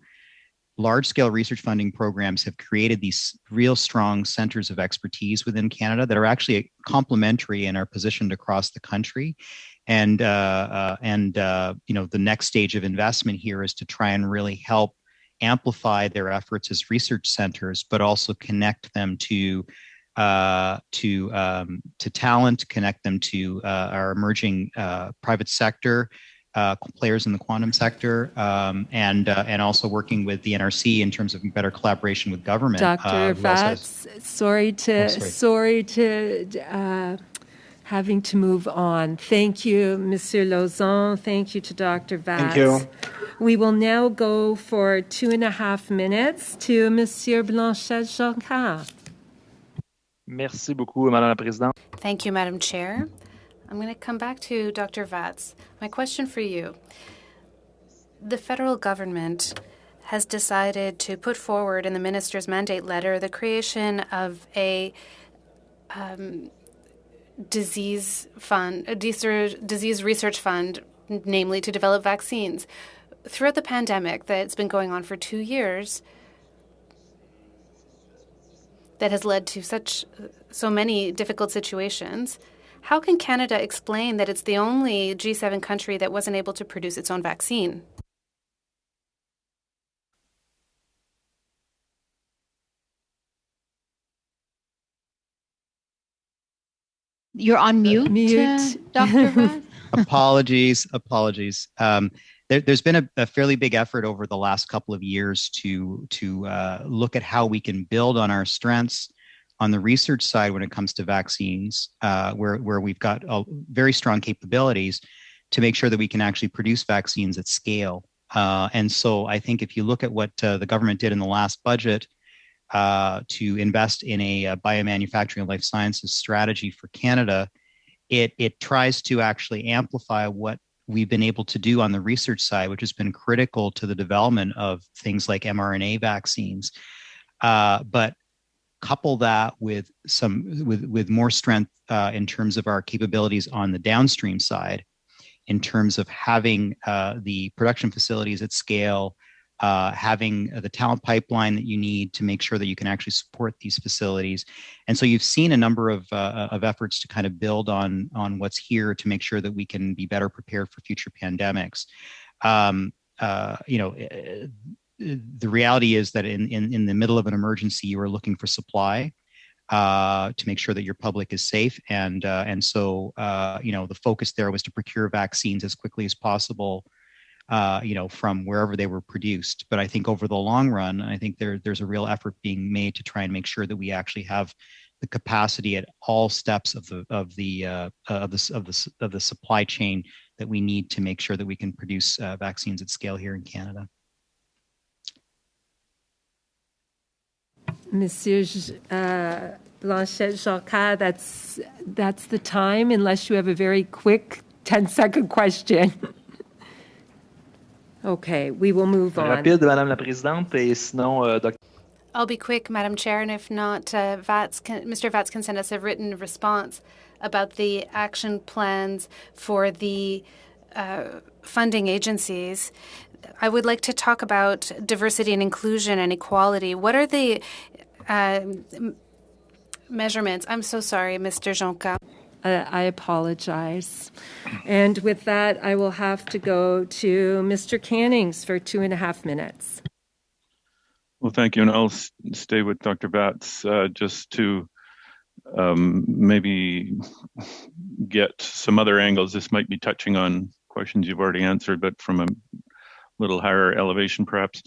large-scale research funding programs have created these real strong centers of expertise within Canada that are actually complementary and are positioned across the country. And the next stage of investment here is to try and really help amplify their efforts as research centers, but also connect them to talent, connect them to our emerging private sector players in the quantum sector, and also working with the NRC in terms of better collaboration with government. Dr. Vats, sorry to having to move on. Thank you, Monsieur Lauzon. Thank you to Dr. Vats. Thank you. We will now go for 2.5 minutes to Monsieur Blanchet-Jacquat. Merci beaucoup, Madame la Présidente. Thank you, Madam Chair. I'm going to come back to Dr. Vats. My question for you. The federal government has decided to put forward in the minister's mandate letter the creation of a disease research fund, namely to develop vaccines. Throughout the pandemic that's been going on for 2 years, that has led to so many difficult situations, how can Canada explain that it's the only G7 country that wasn't able to produce its own vaccine? You're on mute, Dr. Vats. Apologies. There's been a fairly big effort over the last couple of years to look at how we can build on our strengths on the research side when it comes to vaccines, where we've got very strong capabilities to make sure that we can actually produce vaccines at scale. And so I think if you look at what the government did in the last budget to invest in a biomanufacturing and life sciences strategy for Canada, it tries to actually amplify what we've been able to do on the research side, which has been critical to the development of things like mRNA vaccines. But couple that with more strength in terms of our capabilities on the downstream side, in terms of having the production facilities at scale, having the talent pipeline that you need to make sure that you can actually support these facilities. And so you've seen a number of efforts to kind of build on what's here to make sure that we can be better prepared for future pandemics. The reality is that in the middle of an emergency, you are looking for supply to make sure that your public is safe. And so the focus there was to procure vaccines as quickly as possible, from wherever they were produced. But I think over the long run, I think there's a real effort being made to try and make sure that we actually have the capacity at all steps of the supply chain that we need to make sure that we can produce vaccines at scale here in Canada. Monsieur Blanchet-Jacquat, that's the time, unless you have a very quick 10-second question. Okay, we will move on. Rapide, Madame la Présidente, et sinon, Dr. I'll be quick, Madam Chair, and if not, Mr. Vats can send us a written response about the action plans for the funding agencies. I would like to talk about diversity and inclusion and equality. What are the measurements? I'm so sorry, Mr. Jonca. I apologize. And with that, I will have to go to Mr. Cannings for 2.5 minutes. Well, thank you. And I'll stay with Dr. Vats just to maybe get some other angles. This might be touching on questions you've already answered, but from a little higher elevation, perhaps.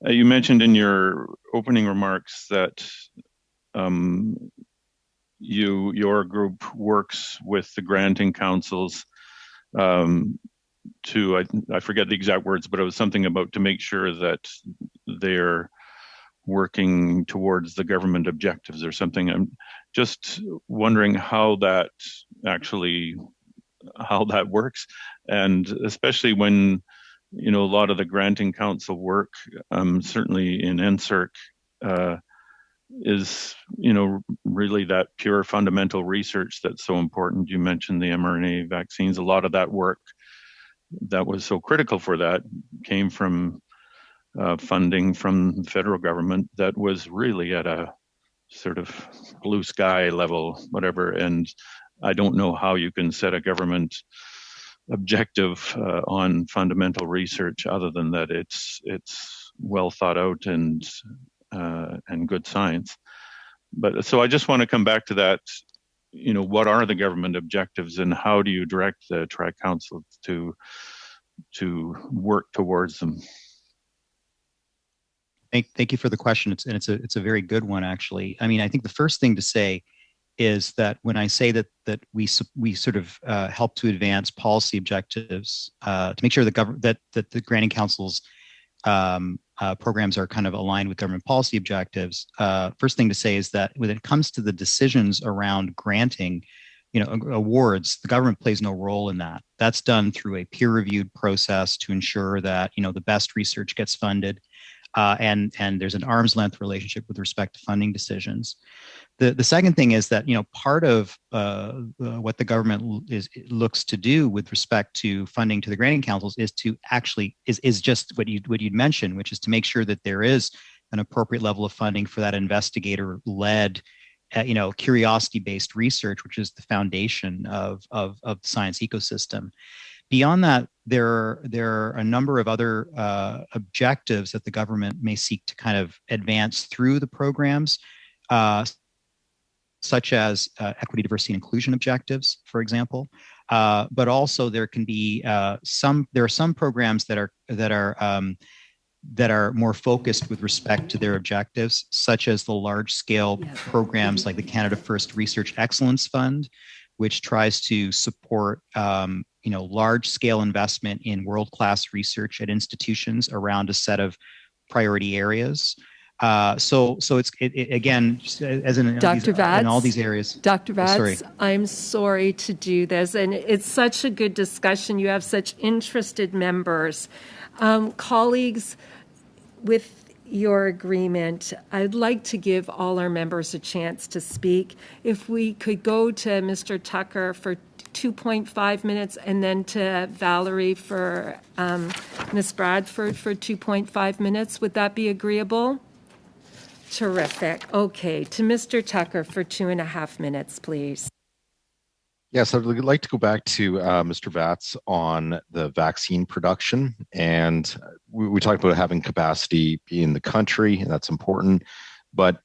You mentioned in your opening remarks that your group works with the granting councils to, I forget the exact words, but it was something about to make sure that they're working towards the government objectives or something. I'm just wondering how that works, and especially when a lot of the granting council work, certainly in NSERC, is really that pure fundamental research that's so important. You mentioned the mRNA vaccines. A lot of that work that was so critical for that came from funding from the federal government that was really at a sort of blue sky level, whatever. And I don't know how you can set a government objective on fundamental research other than that it's well thought out and good science. But so I just want to come back to that. What are the government objectives, and how do you direct the Tri-Council to work towards them? Thank you for the question. It's a very good one, actually. I mean, I think the first thing to say is that when I say that we sort of help to advance policy objectives to make sure that the granting council's programs are kind of aligned with government policy objectives. First thing to say is that when it comes to the decisions around granting, awards, the government plays no role in that. That's done through a peer-reviewed process to ensure that the best research gets funded. And there's an arm's length relationship with respect to funding decisions. The second thing is that part of what the government looks to do with respect to funding to the granting councils is to actually is just what you'd mentioned, which is to make sure that there is an appropriate level of funding for that investigator-led, curiosity-based research, which is the foundation of the science ecosystem. Beyond that, there are a number of other objectives that the government may seek to kind of advance through the programs, such as equity, diversity, and inclusion objectives, for example. But also there can be there are some programs that are more focused with respect to their objectives, such as the large-scale programs like the Canada First Research Excellence Fund, which tries to support large-scale investment in world-class research at institutions around a set of priority areas. So it's again, as in Dr. Vats, in all these areas. Dr. Vats, I'm sorry to do this, and it's such a good discussion. You have such interested members. Colleagues, with your agreement, I'd like to give all our members a chance to speak. If we could go to Mr. Tucker for 2.5 minutes and then to Valerie for Ms. Bradford for 2.5 minutes, would that be agreeable? Terrific. Okay, to Mr. Tucker for 2.5 minutes, please. Yes, I'd like to go back to Mr. Vats on the vaccine production. And we talked about having capacity in the country, and that's important. But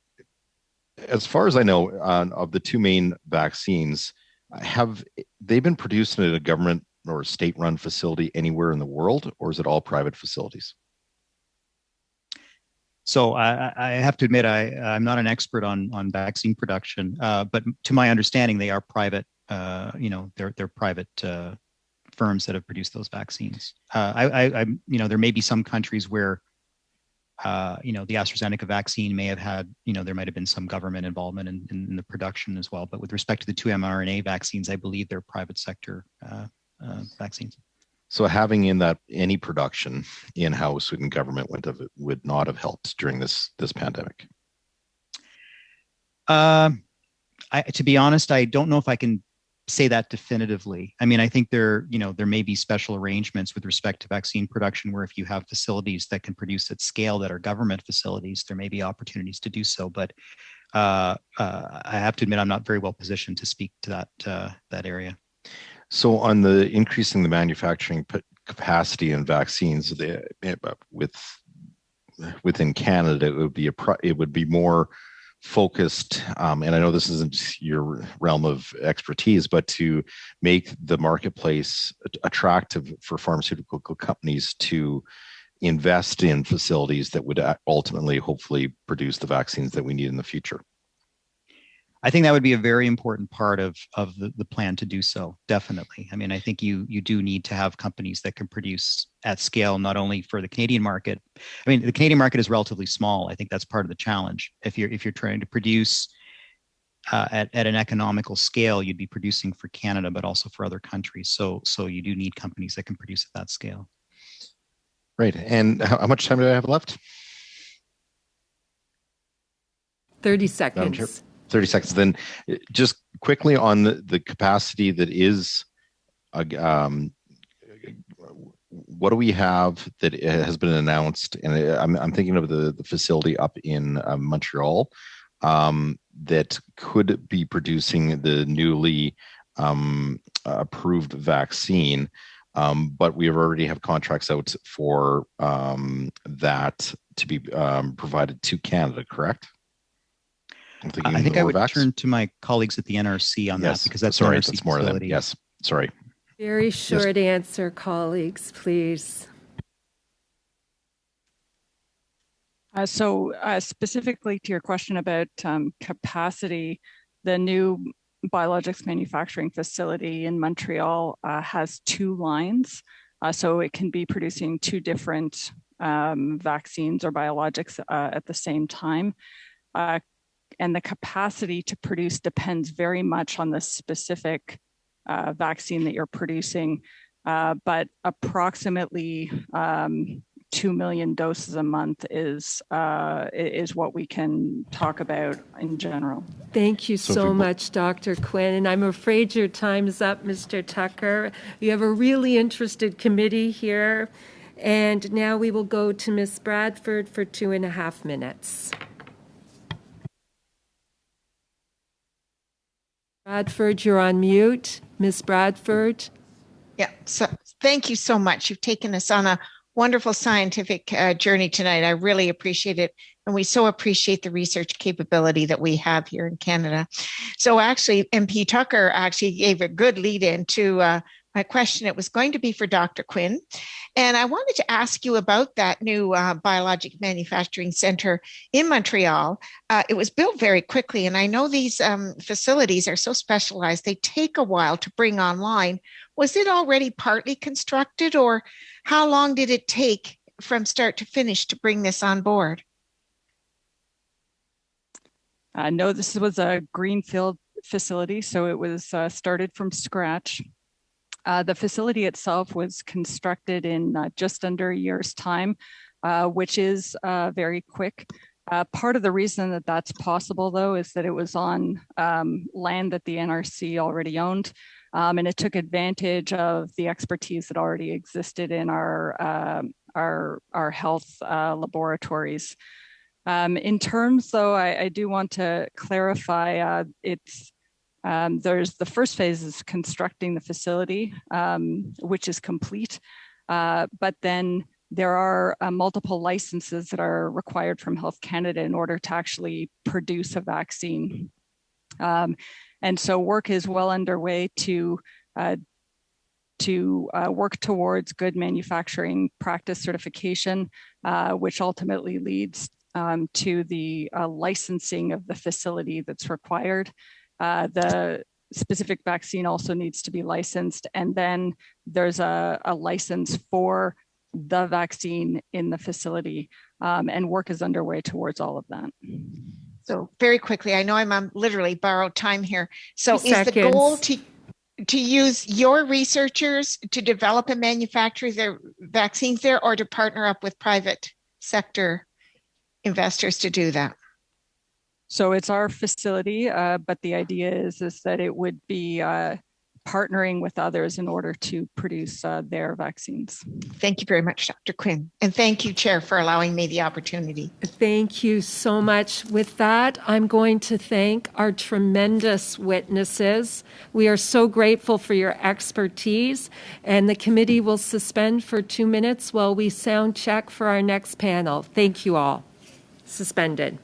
as far as I know, of the two main vaccines, have they been produced in a government or state-run facility anywhere in the world, or is it all private facilities? So I have to admit, I'm not an expert on vaccine production, but to my understanding, they are private. They're private firms that have produced those vaccines. There may be some countries where, the AstraZeneca vaccine may have had, there might have been some government involvement in the production as well. But with respect to the two mRNA vaccines, I believe they're private sector vaccines. So having in that any production in-house in government would not have helped during this pandemic. To be honest, I don't know if I can say that definitively. I mean, I think there may be special arrangements with respect to vaccine production where if you have facilities that can produce at scale that are government facilities, there may be opportunities to do so. But I have to admit, I'm not very well positioned to speak to that area. So on the increasing the manufacturing capacity in vaccines, within Canada, it would be more focused, and I know this isn't your realm of expertise, but to make the marketplace attractive for pharmaceutical companies to invest in facilities that would ultimately, hopefully, produce the vaccines that we need in the future. I think that would be a very important part of the plan to do so, definitely. I mean, I think you do need to have companies that can produce at scale, not only for the Canadian market. I mean, the Canadian market is relatively small. I think that's part of the challenge. If you're trying to produce at an economical scale, you'd be producing for Canada, but also for other countries. So you do need companies that can produce at that scale. Right. And how much time do I have left? 30 seconds. 30 seconds. Then just quickly on the capacity that is what do we have that has been announced? And I'm thinking of the facility up in Montreal that could be producing the newly approved vaccine, but we already have contracts out for that to be provided to Canada, correct? I think I would turn to my colleagues at the NRC on that, because that's sorry, NRC that's more of them. facility. Yes, sorry. Very short answer, colleagues, please. So specifically to your question about capacity, the new biologics manufacturing facility in Montreal has 2 lines. So it can be producing 2 different vaccines or biologics at the same time. And the capacity to produce depends very much on the specific vaccine that you're producing, but approximately 2 million doses a month is what we can talk about in general. Thank you so much, Dr. Quinn. And I'm afraid your time is up, Mr. Tucker. You have a really interested committee here. And now we will go to Ms. Bradford for 2.5 minutes. Bradford, you're on mute. Ms. Bradford. Yeah, so thank you so much. You've taken us on a wonderful scientific journey tonight. I really appreciate it. And we so appreciate the research capability that we have here in Canada. So actually, MP Tucker actually gave a good lead in to my question. It was going to be for Dr. Quinn. And I wanted to ask you about that new biologic manufacturing center in Montreal. It was built very quickly. And I know these facilities are so specialized, they take a while to bring online. Was it already partly constructed, or how long did it take from start to finish to bring this on board? No, this was a greenfield facility, so it was started from scratch. The facility itself was constructed in just under a year's time, which is very quick. Part of the reason that that's possible, though, is that it was on land that the NRC already owned, and it took advantage of the expertise that already existed in our health laboratories. In terms, though, I do want to clarify, there's the first phase is constructing the facility, which is complete, but then there are multiple licenses that are required from Health Canada in order to actually produce a vaccine. And so work is well underway to work towards good manufacturing practice certification, which ultimately leads to the licensing of the facility that's required. The specific vaccine also needs to be licensed, and then there's a license for the vaccine in the facility, and work is underway towards all of that. So very quickly, I know I'm on literally borrowed time here. So is the goal to use your researchers to develop and manufacture their vaccines there, or to partner up with private sector investors to do that? So it's our facility, but the idea is that it would be partnering with others in order to produce their vaccines. Thank you very much, Dr. Quinn. And thank you, Chair, for allowing me the opportunity. Thank you so much. With that, I'm going to thank our tremendous witnesses. We are so grateful for your expertise, and the committee will suspend for 2 minutes while we sound check for our next panel. Thank you all. Suspended.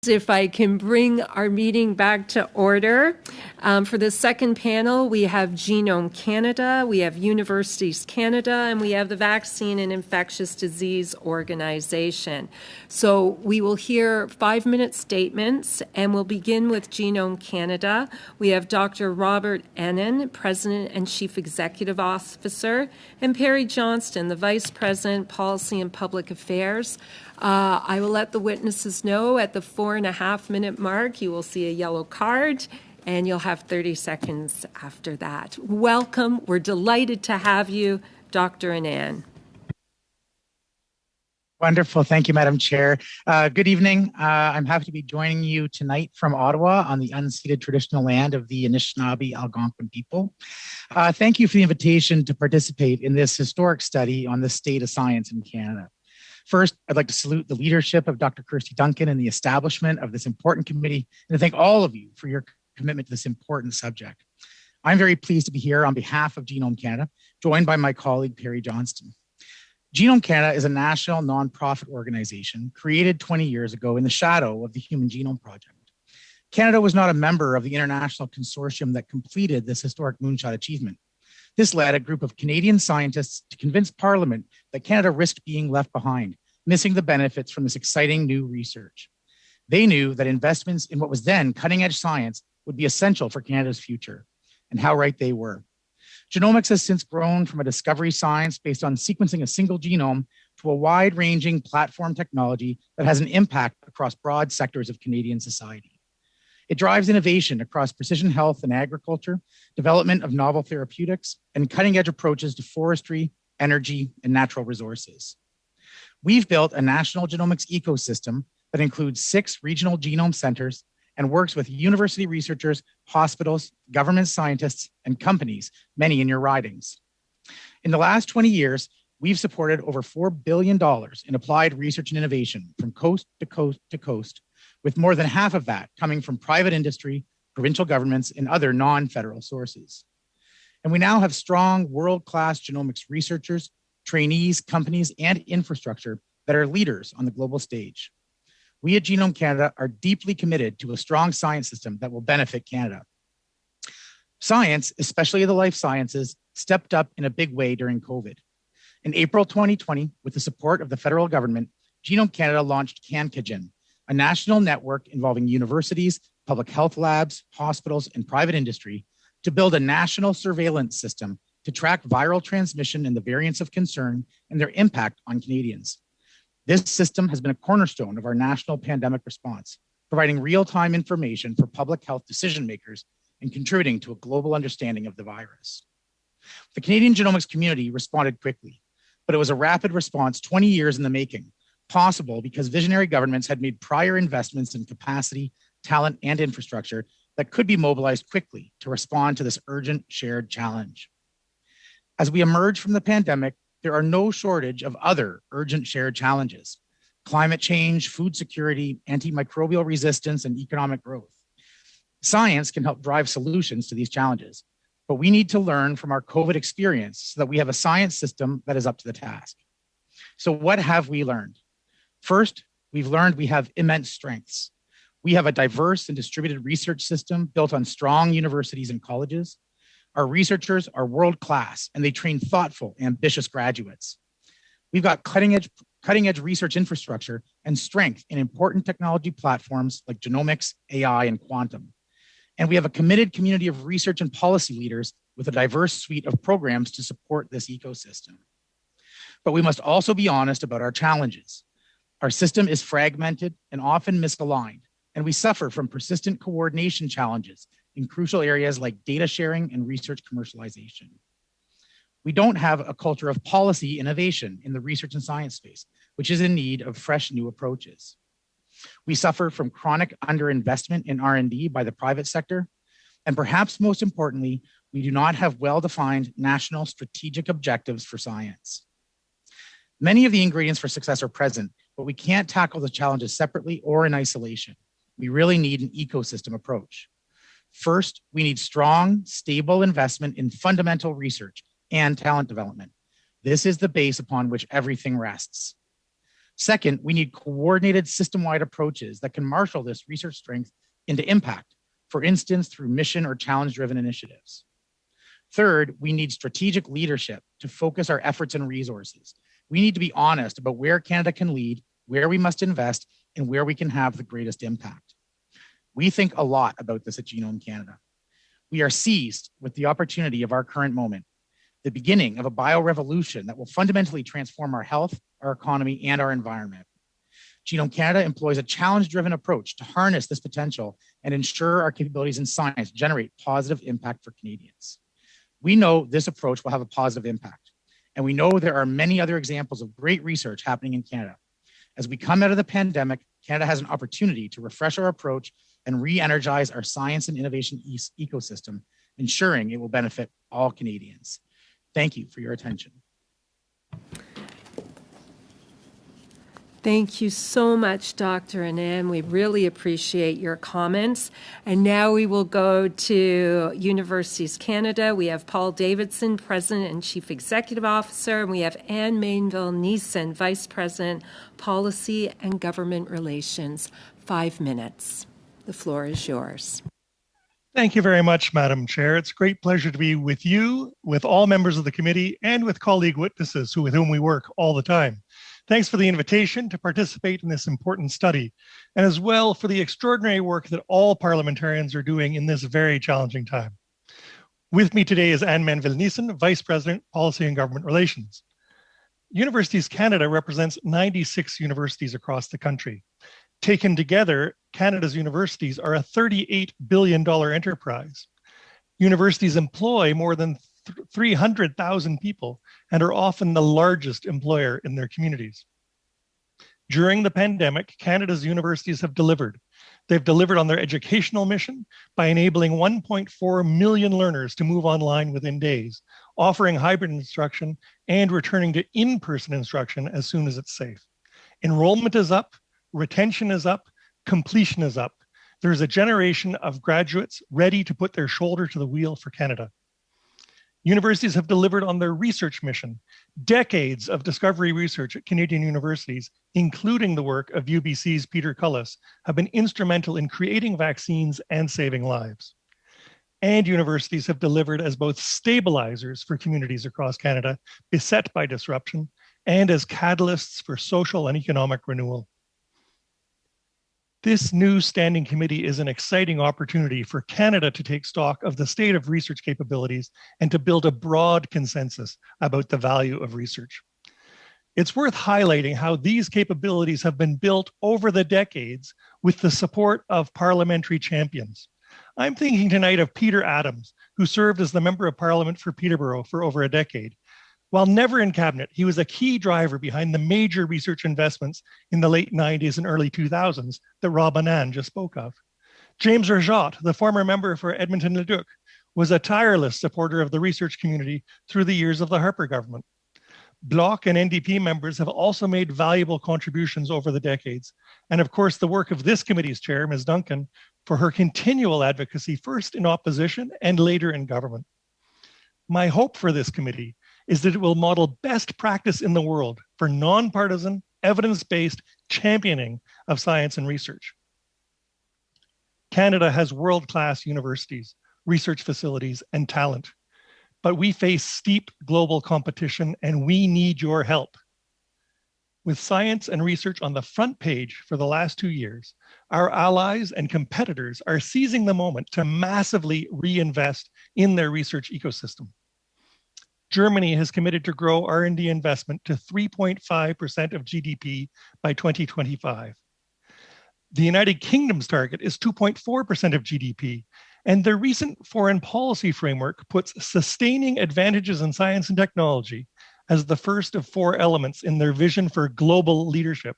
If I can bring our meeting back to order. For the second panel, we have Genome Canada, we have Universities Canada, and we have the Vaccine and Infectious Disease Organization. So we will hear 5-minute statements, and we'll begin with Genome Canada. We have Dr. Robert Ennin, President and Chief Executive Officer, and Perry Johnston, the Vice President, Policy and Public Affairs. I will let the witnesses know at the 4.5-minute mark, you will see a yellow card, and you'll have 30 seconds after that. Welcome. We're delighted to have you, Dr. Ennin. Wonderful. Thank you, Madam Chair. Good evening. I'm happy to be joining you tonight from Ottawa on the unceded traditional land of the Anishinaabe Algonquin people. Thank you for the invitation to participate in this historic study on the state of science in Canada. First, I'd like to salute the leadership of Dr. Kirsty Duncan and the establishment of this important committee, and to thank all of you for your commitment to this important subject. I'm very pleased to be here on behalf of Genome Canada, joined by my colleague, Perry Johnston. Genome Canada is a national nonprofit organization created 20 years ago in the shadow of the Human Genome Project. Canada was not a member of the international consortium that completed this historic moonshot achievement. This led a group of Canadian scientists to convince Parliament that Canada risked being left behind, missing the benefits from this exciting new research. They knew that investments in what was then cutting-edge science would be essential for Canada's future, and how right they were. Genomics has since grown from a discovery science based on sequencing a single genome to a wide-ranging platform technology that has an impact across broad sectors of Canadian society. It drives innovation across precision health and agriculture, development of novel therapeutics, and cutting-edge approaches to forestry, energy, and natural resources. We've built a national genomics ecosystem that includes 6 regional genome centers and works with university researchers, hospitals, government scientists, and companies, many in your ridings. In the last 20 years, we've supported over $4 billion in applied research and innovation from coast to coast to coast, with more than half of that coming from private industry, provincial governments, and other non-federal sources. And we now have strong world-class genomics researchers, trainees, companies, and infrastructure that are leaders on the global stage. We at Genome Canada are deeply committed to a strong science system that will benefit Canada. Science, especially the life sciences, stepped up in a big way during COVID. In April 2020, with the support of the federal government, Genome Canada launched CanCagen, a national network involving universities, public health labs, hospitals, and private industry to build a national surveillance system to track viral transmission and the variants of concern and their impact on Canadians. This system has been a cornerstone of our national pandemic response, providing real-time information for public health decision makers and contributing to a global understanding of the virus. The Canadian genomics community responded quickly, but it was a rapid response 20 years in the making, possible because visionary governments had made prior investments in capacity, talent, and infrastructure that could be mobilized quickly to respond to this urgent shared challenge. As we emerge from the pandemic, there are no shortage of other urgent shared challenges: climate change, food security, antimicrobial resistance, and economic growth. Science can help drive solutions to these challenges, but we need to learn from our COVID experience so that we have a science system that is up to the task. So what have we learned? First, we've learned we have immense strengths. We have a diverse and distributed research system built on strong universities and colleges. Our researchers are world-class, and they train thoughtful, ambitious graduates. We've got cutting-edge research infrastructure and strength in important technology platforms like genomics, AI, and quantum. And we have a committed community of research and policy leaders with a diverse suite of programs to support this ecosystem. But we must also be honest about our challenges. Our system is fragmented and often misaligned, and we suffer from persistent coordination challenges in crucial areas like data sharing and research commercialization. We don't have a culture of policy innovation in the research and science space, which is in need of fresh new approaches. We suffer from chronic underinvestment in R&D by the private sector, and perhaps most importantly, we do not have well-defined national strategic objectives for science. Many of the ingredients for success are present, but we can't tackle the challenges separately or in isolation. We really need an ecosystem approach. First, we need strong, stable investment in fundamental research and talent development. This is the base upon which everything rests. Second, we need coordinated system-wide approaches that can marshal this research strength into impact, for instance, through mission or challenge-driven initiatives. Third, we need strategic leadership to focus our efforts and resources. We need to be honest about where Canada can lead, where we must invest, and where we can have the greatest impact. We think a lot about this at Genome Canada. We are seized with the opportunity of our current moment, the beginning of a biorevolution that will fundamentally transform our health, our economy, and our environment. Genome Canada employs a challenge-driven approach to harness this potential and ensure our capabilities in science generate positive impact for Canadians. We know this approach will have a positive impact, and we know there are many other examples of great research happening in Canada. As we come out of the pandemic, Canada has an opportunity to refresh our approach and re-energize our science and innovation ecosystem, ensuring it will benefit all Canadians. Thank you for your attention. Thank you so much, Dr. Anand. We really appreciate your comments. And now we will go to Universities Canada. We have Paul Davidson, President and Chief Executive Officer, and we have Anne Mainville-Neeson, Vice President, Policy and Government Relations. 5 minutes. The floor is yours. Thank you very much, Madam Chair. It's a great pleasure to be with you, with all members of the committee, and with colleague witnesses with whom we work all the time. Thanks for the invitation to participate in this important study, and as well for the extraordinary work that all parliamentarians are doing in this very challenging time. With me today is Anne Mainville-Neeson, Vice President, Policy and Government Relations. Universities Canada represents 96 universities across the country. Taken together, Canada's universities are a $38 billion enterprise. Universities employ more than 300,000 people and are often the largest employer in their communities. During the pandemic, Canada's universities have delivered. They've delivered on their educational mission by enabling 1.4 million learners to move online within days, offering hybrid instruction and returning to in-person instruction as soon as it's safe. Enrollment is up, retention is up, completion is up. There's a generation of graduates ready to put their shoulder to the wheel for Canada. Universities have delivered on their research mission. Decades of discovery research at Canadian universities, including the work of UBC's Peter Cullis, have been instrumental in creating vaccines and saving lives. And universities have delivered as both stabilizers for communities across Canada, beset by disruption, and as catalysts for social and economic renewal. This new standing committee is an exciting opportunity for Canada to take stock of the state of research capabilities and to build a broad consensus about the value of research. It's worth highlighting how these capabilities have been built over the decades with the support of parliamentary champions. I'm thinking tonight of Peter Adams, who served as the Member of Parliament for Peterborough for over a decade. While never in cabinet, he was a key driver behind the major research investments in the late 90s and early 2000s that Rob Anand just spoke of. James Rajat, the former member for Edmonton-Leduc, was a tireless supporter of the research community through the years of the Harper government. Bloc and NDP members have also made valuable contributions over the decades. And of course, the work of this committee's chair, Ms. Duncan, for her continual advocacy, first in opposition and later in government. My hope for this committee is that it will model best practice in the world for nonpartisan, evidence-based championing of science and research. Canada has world-class universities, research facilities, and talent, but we face steep global competition and we need your help. With science and research on the front page for the last 2 years, our allies and competitors are seizing the moment to massively reinvest in their research ecosystem. Germany has committed to grow R&D investment to 3.5% of GDP by 2025. The United Kingdom's target is 2.4% of GDP, and their recent foreign policy framework puts sustaining advantages in science and technology as the first of 4 elements in their vision for global leadership,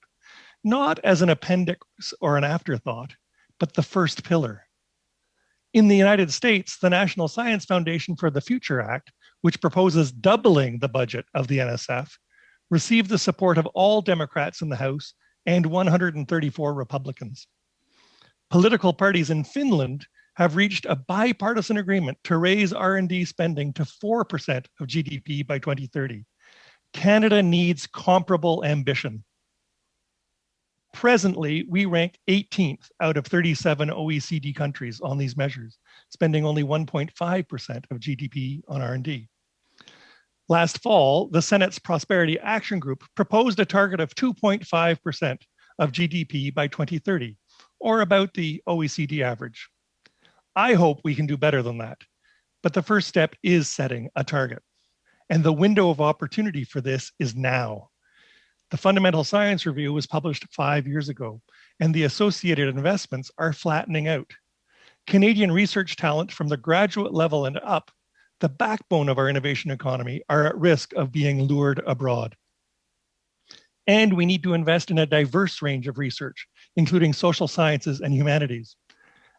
not as an appendix or an afterthought, but the first pillar. In the United States, the National Science Foundation for the Future Act, which proposes doubling the budget of the NSF, received the support of all Democrats in the House and 134 Republicans. Political parties in Finland have reached a bipartisan agreement to raise R&D spending to 4% of GDP by 2030. Canada needs comparable ambition. Presently, we rank 18th out of 37 OECD countries on these measures, spending only 1.5% of GDP on R&D. Last fall, the Senate's Prosperity Action Group proposed a target of 2.5% of GDP by 2030, or about the OECD average. I hope we can do better than that, but the first step is setting a target. And the window of opportunity for this is now. The Fundamental Science Review was published 5 years ago, and the associated investments are flattening out. Canadian research talent from the graduate level and up, the backbone of our innovation economy, are at risk of being lured abroad. And we need to invest in a diverse range of research, including social sciences and humanities.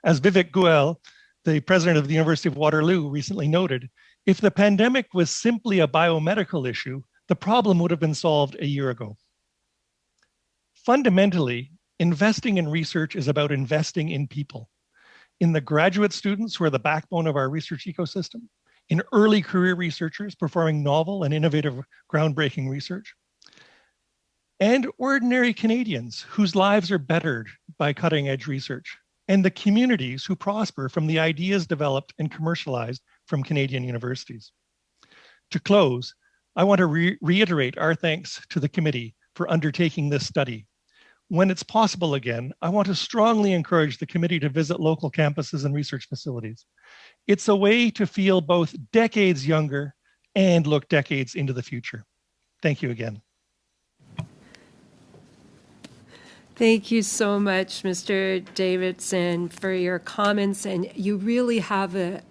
As Vivek Goel, the president of the University of Waterloo, recently noted, if the pandemic was simply a biomedical issue, the problem would have been solved a year ago. Fundamentally, investing in research is about investing in people, in the graduate students who are the backbone of our research ecosystem, in early career researchers performing novel and innovative groundbreaking research, and ordinary Canadians whose lives are bettered by cutting edge research, and the communities who prosper from the ideas developed and commercialized from Canadian universities. To close, I want to reiterate our thanks to the committee for undertaking this study. When it's possible again, I want to strongly encourage the committee to visit local campuses and research facilities. It's a way to feel both decades younger and look decades into the future. Thank you again. Thank you so much, Mr. Davidson, for your comments. And you really have a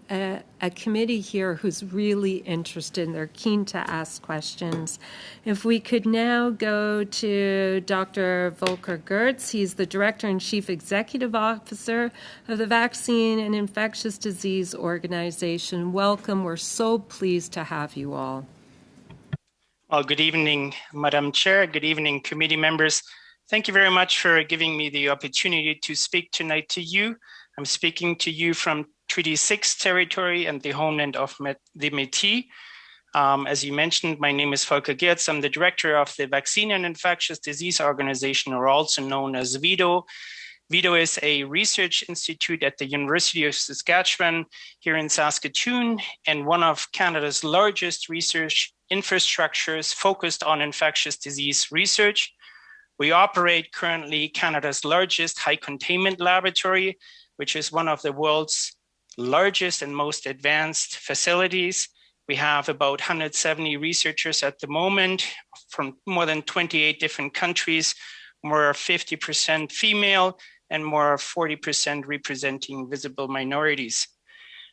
committee here who's really interested and they're keen to ask questions. If we could now go to Dr. Volker Gertz. He's the Director and Chief Executive Officer of the Vaccine and Infectious Disease Organization. Welcome. We're so pleased to have you all. Well, good evening, Madam Chair. Good evening, committee members. Thank you very much for giving me the opportunity to speak tonight to you. I'm speaking to you from Treaty 6 territory and the homeland of the Métis. As you mentioned, my name is Volker Gertz. I'm the director of the Vaccine and Infectious Disease Organization, or also known as VIDO. VIDO is a research institute at the University of Saskatchewan here in Saskatoon, and one of Canada's largest research infrastructures focused on infectious disease research. We operate currently Canada's largest high containment laboratory, which is one of the world's largest and most advanced facilities. We have about 170 researchers at the moment from more than 28 different countries, more 50% female and more 40% representing visible minorities.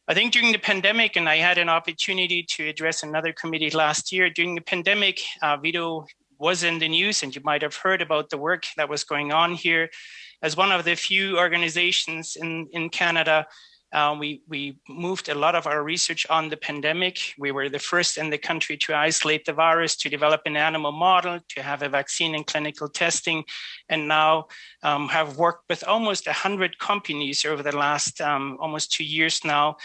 I think during the pandemic, and I had an opportunity to address another committee last year, during the pandemic, VIDO was in the news, and you might have heard about the work that was going on here. As one of the few organizations in Canada, we moved a lot of our research on the pandemic. We were the first in the country to isolate the virus, to develop an animal model, to have a vaccine in clinical testing, and now have worked with almost 100 companies over the last almost 2 years now,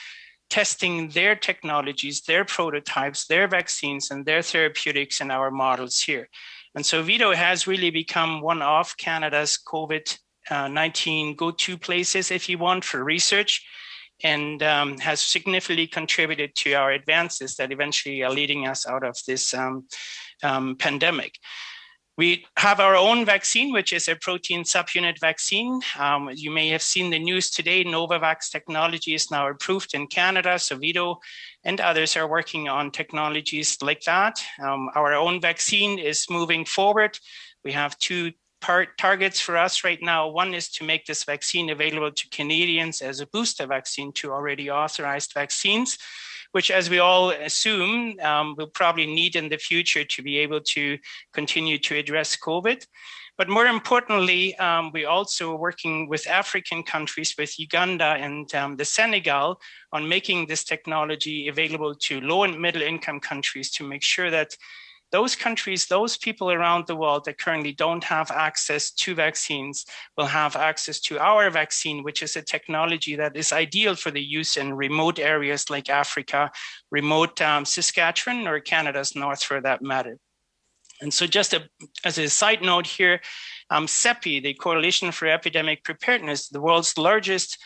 testing their technologies, their prototypes, their vaccines, and their therapeutics in our models here. And so VIDO has really become one of Canada's COVID-19 go-to places, if you want, for research, and has significantly contributed to our advances that eventually are leading us out of this pandemic. We have our own vaccine, which is a protein subunit vaccine. You may have seen the news today. Novavax technology is now approved in Canada. So VIDO and others are working on technologies like that. Our own vaccine is moving forward. We have two targets for us right now. One is to make this vaccine available to Canadians as a booster vaccine to already authorized vaccines, which, as we all assume, we'll probably need in the future to be able to continue to address COVID. But more importantly, we're also working with African countries, with Uganda and the Senegal, on making this technology available to low and middle income countries to make sure that those countries, those people around the world that currently don't have access to vaccines will have access to our vaccine, which is a technology that is ideal for the use in remote areas like Africa, remote Saskatchewan, or Canada's north for that matter. And so just as a side note here, CEPI, the Coalition for Epidemic Preparedness, the world's largest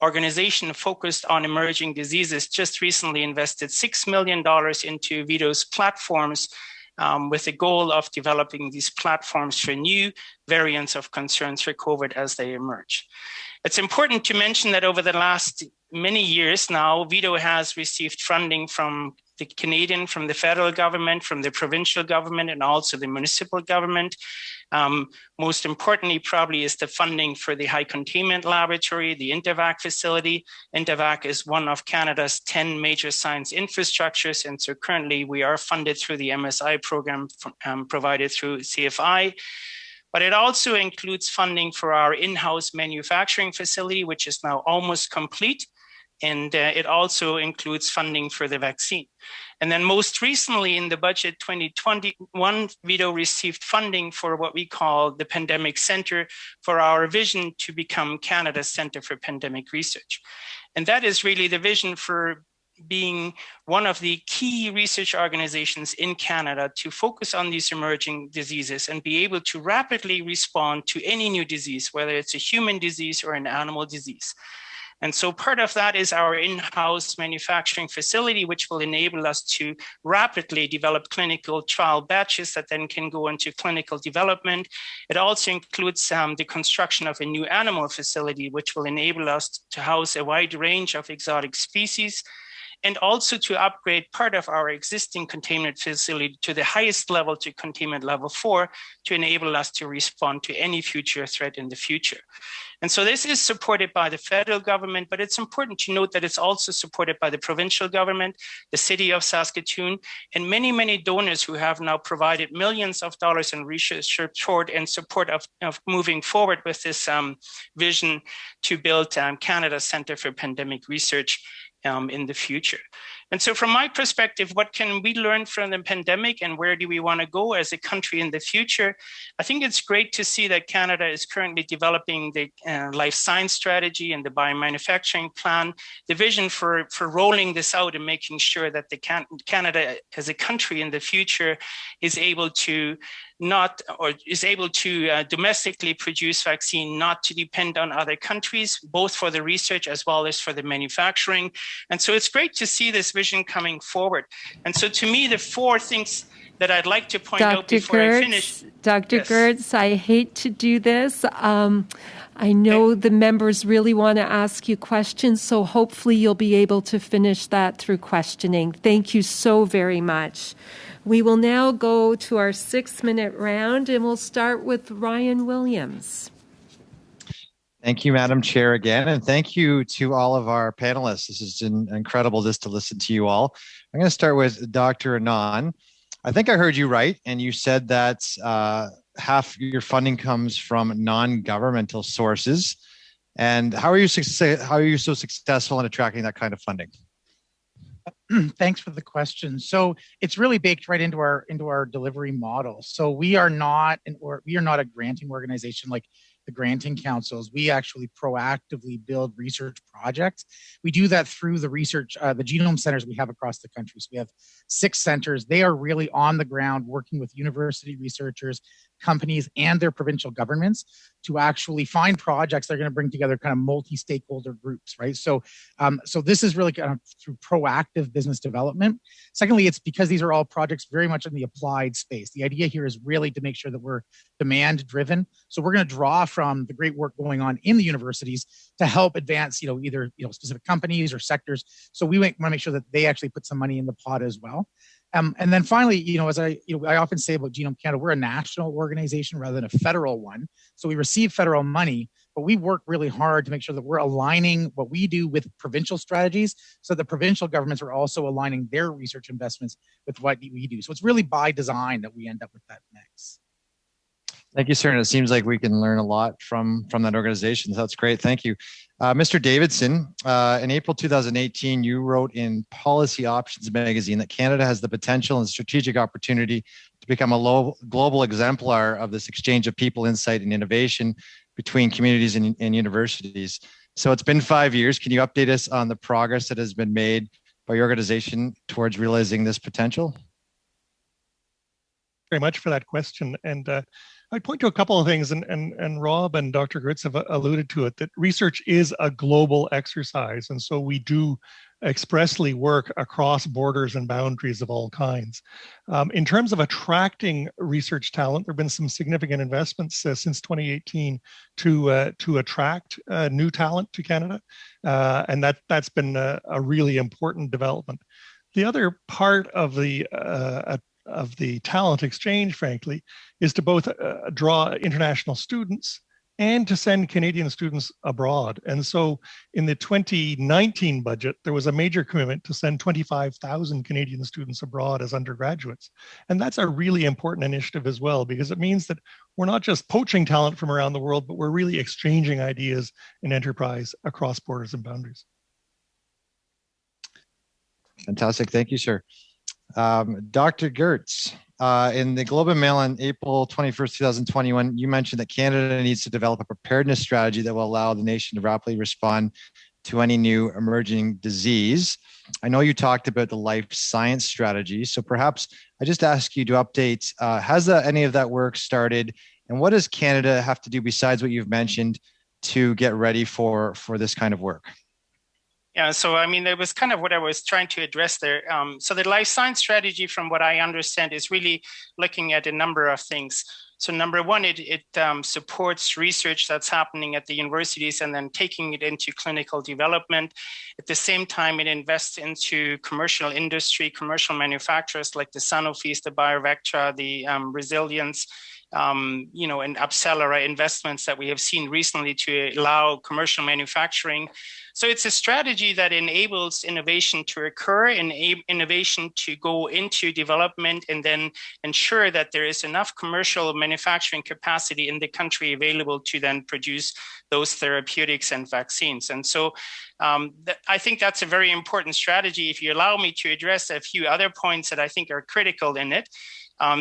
organization focused on emerging diseases, just recently invested $6 million into VIDO's platforms with the goal of developing these platforms for new variants of concerns for COVID as they emerge. It's important to mention that over the last many years now, VIDO has received funding from the Canadian, from the federal government, from the provincial government, and also the municipal government. Most importantly, probably, is the funding for the high containment laboratory, the INTERVAC facility. INTERVAC is one of Canada's 10 major science infrastructures. And so currently we are funded through the MSI program provided through CFI. But it also includes funding for our in-house manufacturing facility, which is now almost complete. And it also includes funding for the vaccine. And then most recently in the budget 2021, VIDO received funding for what we call the Pandemic Center for our vision to become Canada's Center for Pandemic Research. And that is really the vision for being one of the key research organizations in Canada to focus on these emerging diseases and be able to rapidly respond to any new disease, whether it's a human disease or an animal disease. And so part of that is our in-house manufacturing facility, which will enable us to rapidly develop clinical trial batches that then can go into clinical development. It also includes the construction of a new animal facility, which will enable us to house a wide range of exotic species, and also to upgrade part of our existing containment facility to the highest level, to containment level 4, to enable us to respond to any future threat in the future. And so this is supported by the federal government, but it's important to note that it's also supported by the provincial government, the city of Saskatoon, and many, many donors who have now provided millions of dollars in research support and support of moving forward with this vision to build Canada's Centre for Pandemic Research in the future. And so from my perspective, what can we learn from the pandemic and where do we want to go as a country in the future? I think it's great to see that Canada is currently developing the life science strategy and the biomanufacturing plan, the vision for rolling this out and making sure that Canada as a country in the future is able to domestically produce vaccine, not to depend on other countries, both for the research as well as for the manufacturing. And so it's great to see this vision coming forward. And so to me, the 4 things that I'd like to point out before I finish. Dr. Gertz, I hate to do this. I know the members really want to ask you questions, so hopefully you'll be able to finish that through questioning. Thank you so very much. We will now go to our 6-minute round, and we'll start with Ryan Williams. Thank you, Madam Chair, again, and thank you to all of our panelists. This has been incredible just to listen to you all. I'm going to start with Dr. Anand. I think I heard you right, and you said that half your funding comes from non-governmental sources. And how are you so successful in attracting that kind of funding? Thanks for the question. So it's really baked right into our delivery model. So we are not a granting organization like the granting councils. We actually proactively build research projects. We do that through the research, the genome centers we have across the country. So we have 6 centers. They are really on the ground working with university researchers, companies, and their provincial governments to actually find projects that are going to bring together kind of multi-stakeholder groups, right? So this is really kind of through proactive business development. Secondly, it's because these are all projects very much in the applied space. The idea here is really to make sure that we're demand driven. So we're going to draw from the great work going on in the universities to help advance, either specific companies or sectors. So we want to make sure that they actually put some money in the pot as well. And then finally, as I often say about Genome Canada, we're a national organization rather than a federal one. So we receive federal money, but we work really hard to make sure that we're aligning what we do with provincial strategies so the provincial governments are also aligning their research investments with what we do. So it's really by design that we end up with that mix. Thank you, sir. And it seems like we can learn a lot from that organization. So that's great. Thank you. Mr. Davidson, in April 2018, you wrote in Policy Options magazine that Canada has the potential and strategic opportunity to become a global exemplar of this exchange of people, insight, and innovation between communities and universities. So it's been 5 years. Can you update us on the progress that has been made by your organization towards realizing this potential? very much for that question. And I'd point to a couple of things, and Rob and Dr. Gertz have alluded to it, that research is a global exercise. And so we do expressly work across borders and boundaries of all kinds. In terms of attracting research talent, there have been some significant investments since 2018 to attract new talent to Canada. And that's been a really important development. The other part of the talent exchange, frankly, is to both draw international students and to send Canadian students abroad. And so in the 2019 budget, there was a major commitment to send 25,000 Canadian students abroad as undergraduates. And that's a really important initiative as well, because it means that we're not just poaching talent from around the world, but we're really exchanging ideas and enterprise across borders and boundaries. Fantastic. Thank you, sir. Dr. Gertz, in the Globe and Mail on April 21st, 2021, you mentioned that Canada needs to develop a preparedness strategy that will allow the nation to rapidly respond to any new emerging disease. I know you talked about the life science strategy, so perhaps I just ask you to update, has any of that work started, and what does Canada have to do besides what you've mentioned to get ready for this kind of work? Yeah, so I mean, that was kind of what I was trying to address there. So the life science strategy, from what I understand, is really looking at a number of things. So number one, it supports research that's happening at the universities and then taking it into clinical development. At the same time, it invests into commercial industry, commercial manufacturers like the Sanofis, the BioVectra, the Resilience, and AbCellera investments that we have seen recently to allow commercial manufacturing. So it's a strategy that enables innovation to occur, and innovation to go into development, and then ensure that there is enough commercial manufacturing capacity in the country available to then produce those therapeutics and vaccines. And so I think that's a very important strategy. If you allow me to address a few other points that I think are critical in it.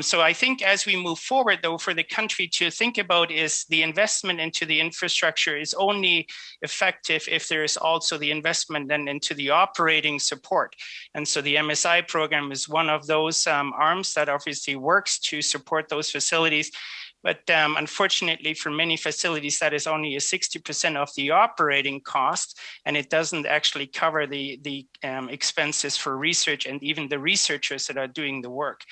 So I think as we move forward, though, for the country to think about is the investment into the infrastructure is only effective if there is also the investment then into the operating support. And so the MSI program is one of those arms that obviously works to support those facilities. But unfortunately, for many facilities, that is only a 60% of the operating cost, and it doesn't actually cover the expenses for research and even the researchers that are doing the work.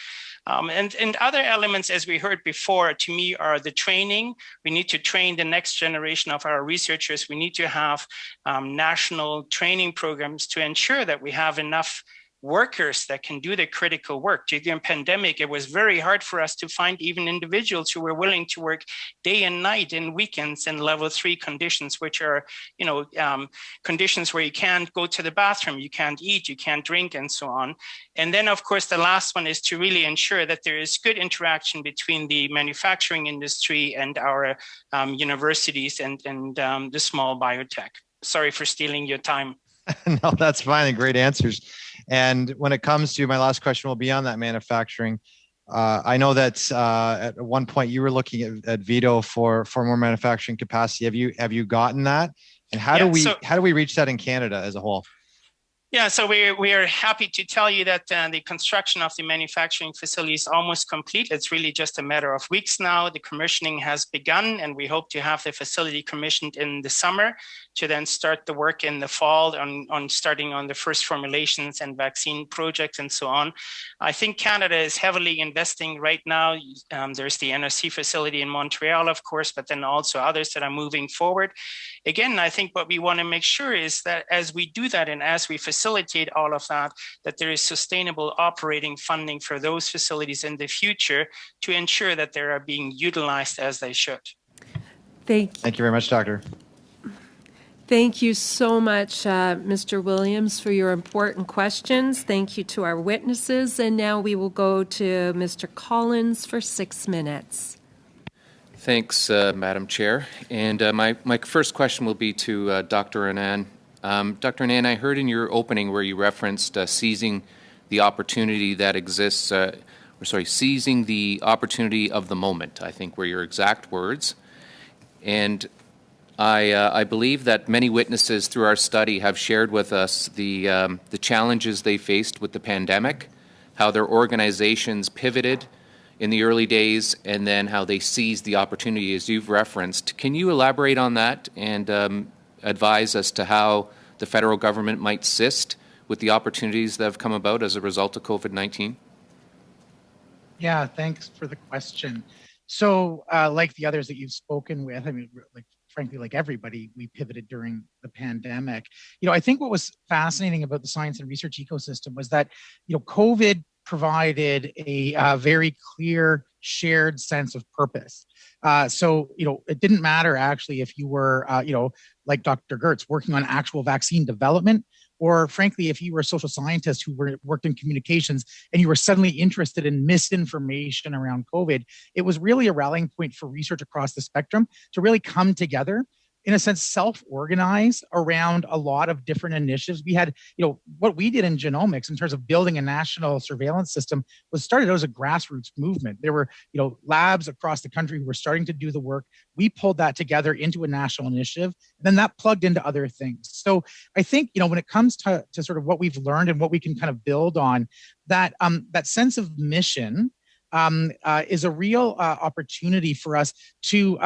And other elements, as we heard before, to me, are the training. We need to train the next generation of our researchers. We need to have national training programs to ensure that we have enough workers that can do the critical work. During the pandemic, it was very hard for us to find even individuals who were willing to work day and night and weekends in level 3 conditions, which are, conditions where you can't go to the bathroom, you can't eat, you can't drink, and so on. And then, of course, the last one is to really ensure that there is good interaction between the manufacturing industry and our universities and the small biotech. Sorry for stealing your time. No, that's fine. Great answers. And when it comes to my last question, will be on that manufacturing. I know that at one point you were looking at VITO for more manufacturing capacity. Have you gotten that? And how do we reach that in Canada as a whole? Yeah, so we are happy to tell you that the construction of the manufacturing facility is almost complete. It's really just a matter of weeks now. The commissioning has begun, and we hope to have the facility commissioned in the summer to then start the work in the fall on starting on the first formulations and vaccine projects and so on. I think Canada is heavily investing right now. There's the NRC facility in Montreal, of course, but then also others that are moving forward. Again, I think what we want to make sure is that as we do that and as we facilitate all of that, that there is sustainable operating funding for those facilities in the future to ensure that they are being utilized as they should. Thank you very much, Doctor. Thank you so much, Mr. Williams, for your important questions. Thank you to our witnesses. And now we will go to Mr. Collins for 6 minutes. Thanks, Madam Chair. And my first question will be to Dr. Anand. Dr. Anand, I heard in your opening where you referenced seizing the opportunity that exists, seizing the opportunity of the moment, I think were your exact words. And I believe that many witnesses through our study have shared with us the challenges they faced with the pandemic, how their organizations pivoted in the early days and then how they seized the opportunity as you've referenced. Can you elaborate on that and advise as to how the federal government might assist with the opportunities that have come about as a result of COVID-19? Yeah, thanks for the question. So like the others that you've spoken with, I mean, like frankly, like everybody, we pivoted during the pandemic. I think what was fascinating about the science and research ecosystem was that, COVID provided a very clear shared sense of purpose. So, it didn't matter actually if you were, like Dr. Gertz, working on actual vaccine development, or frankly, if you were a social scientist who worked in communications and you were suddenly interested in misinformation around COVID, it was really a rallying point for research across the spectrum to really come together, in a sense, self-organize around a lot of different initiatives. We had, what we did in genomics in terms of building a national surveillance system was started out as a grassroots movement. There were, labs across the country who were starting to do the work. We pulled that together into a national initiative, and then that plugged into other things. So I think, when it comes to sort of what we've learned and what we can kind of build on, that that sense of mission is a real opportunity for us to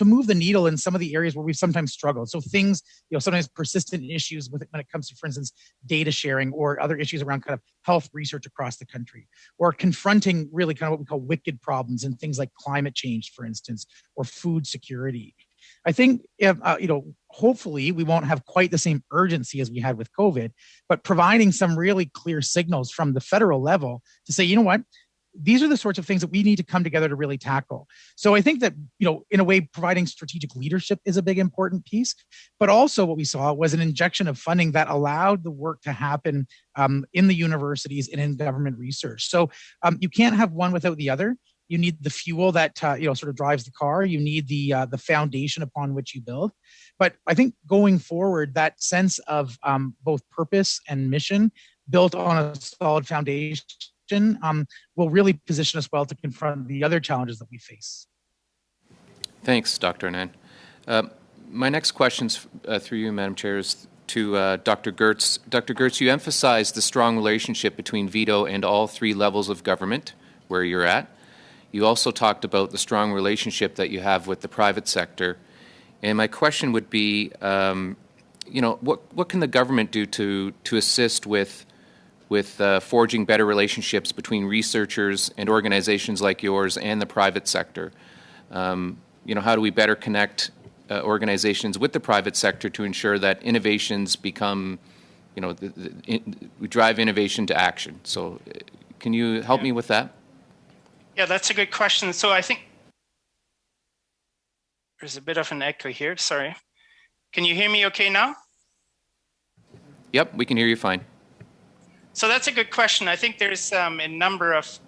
move the needle in some of the areas where we've sometimes struggled. So things, sometimes persistent issues when it comes to, for instance, data sharing, or other issues around kind of health research across the country, or confronting really kind of what we call wicked problems and things like climate change, for instance, or food security. I think, hopefully we won't have quite the same urgency as we had with COVID, but providing some really clear signals from the federal level to say, these are the sorts of things that we need to come together to really tackle. So I think that, in a way, providing strategic leadership is a big important piece, but also what we saw was an injection of funding that allowed the work to happen in the universities and in government research. So you can't have one without the other. You need the fuel that, sort of drives the car. You need the foundation upon which you build. But I think going forward, that sense of both purpose and mission built on a solid foundation will really position us well to confront the other challenges that we face. Thanks, Dr. Anand. My next question through you, Madam Chair, is to Dr. Gertz. Dr. Gertz, you emphasized the strong relationship between VIDO and all three levels of government where you're at. You also talked about the strong relationship that you have with the private sector. And my question would be, what can the government do to assist with forging better relationships between researchers and organizations like yours and the private sector? How do we better connect organizations with the private sector to ensure that innovations become, we drive innovation to action? So can you help me with that? Yeah, that's a good question. So I think there's a bit of an echo here. Sorry. Can you hear me okay now? Yep, we can hear you fine. So that's a good question. I think there's a number of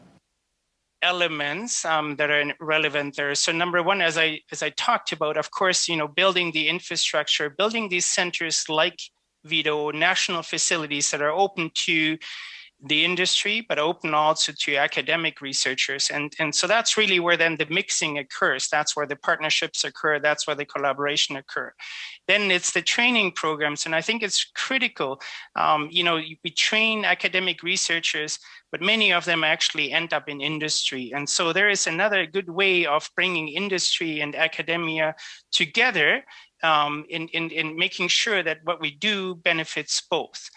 elements that are relevant there. So number one, as I talked about, of course, building the infrastructure, building these centers like VIDO, national facilities that are open to the industry, but open also to academic researchers. And so that's really where then the mixing occurs. That's where the partnerships occur. That's where the collaboration occur. Then it's the training programs. And I think it's critical. We train academic researchers, but many of them actually end up in industry. And so there is another good way of bringing industry and academia together in making sure that what we do benefits both.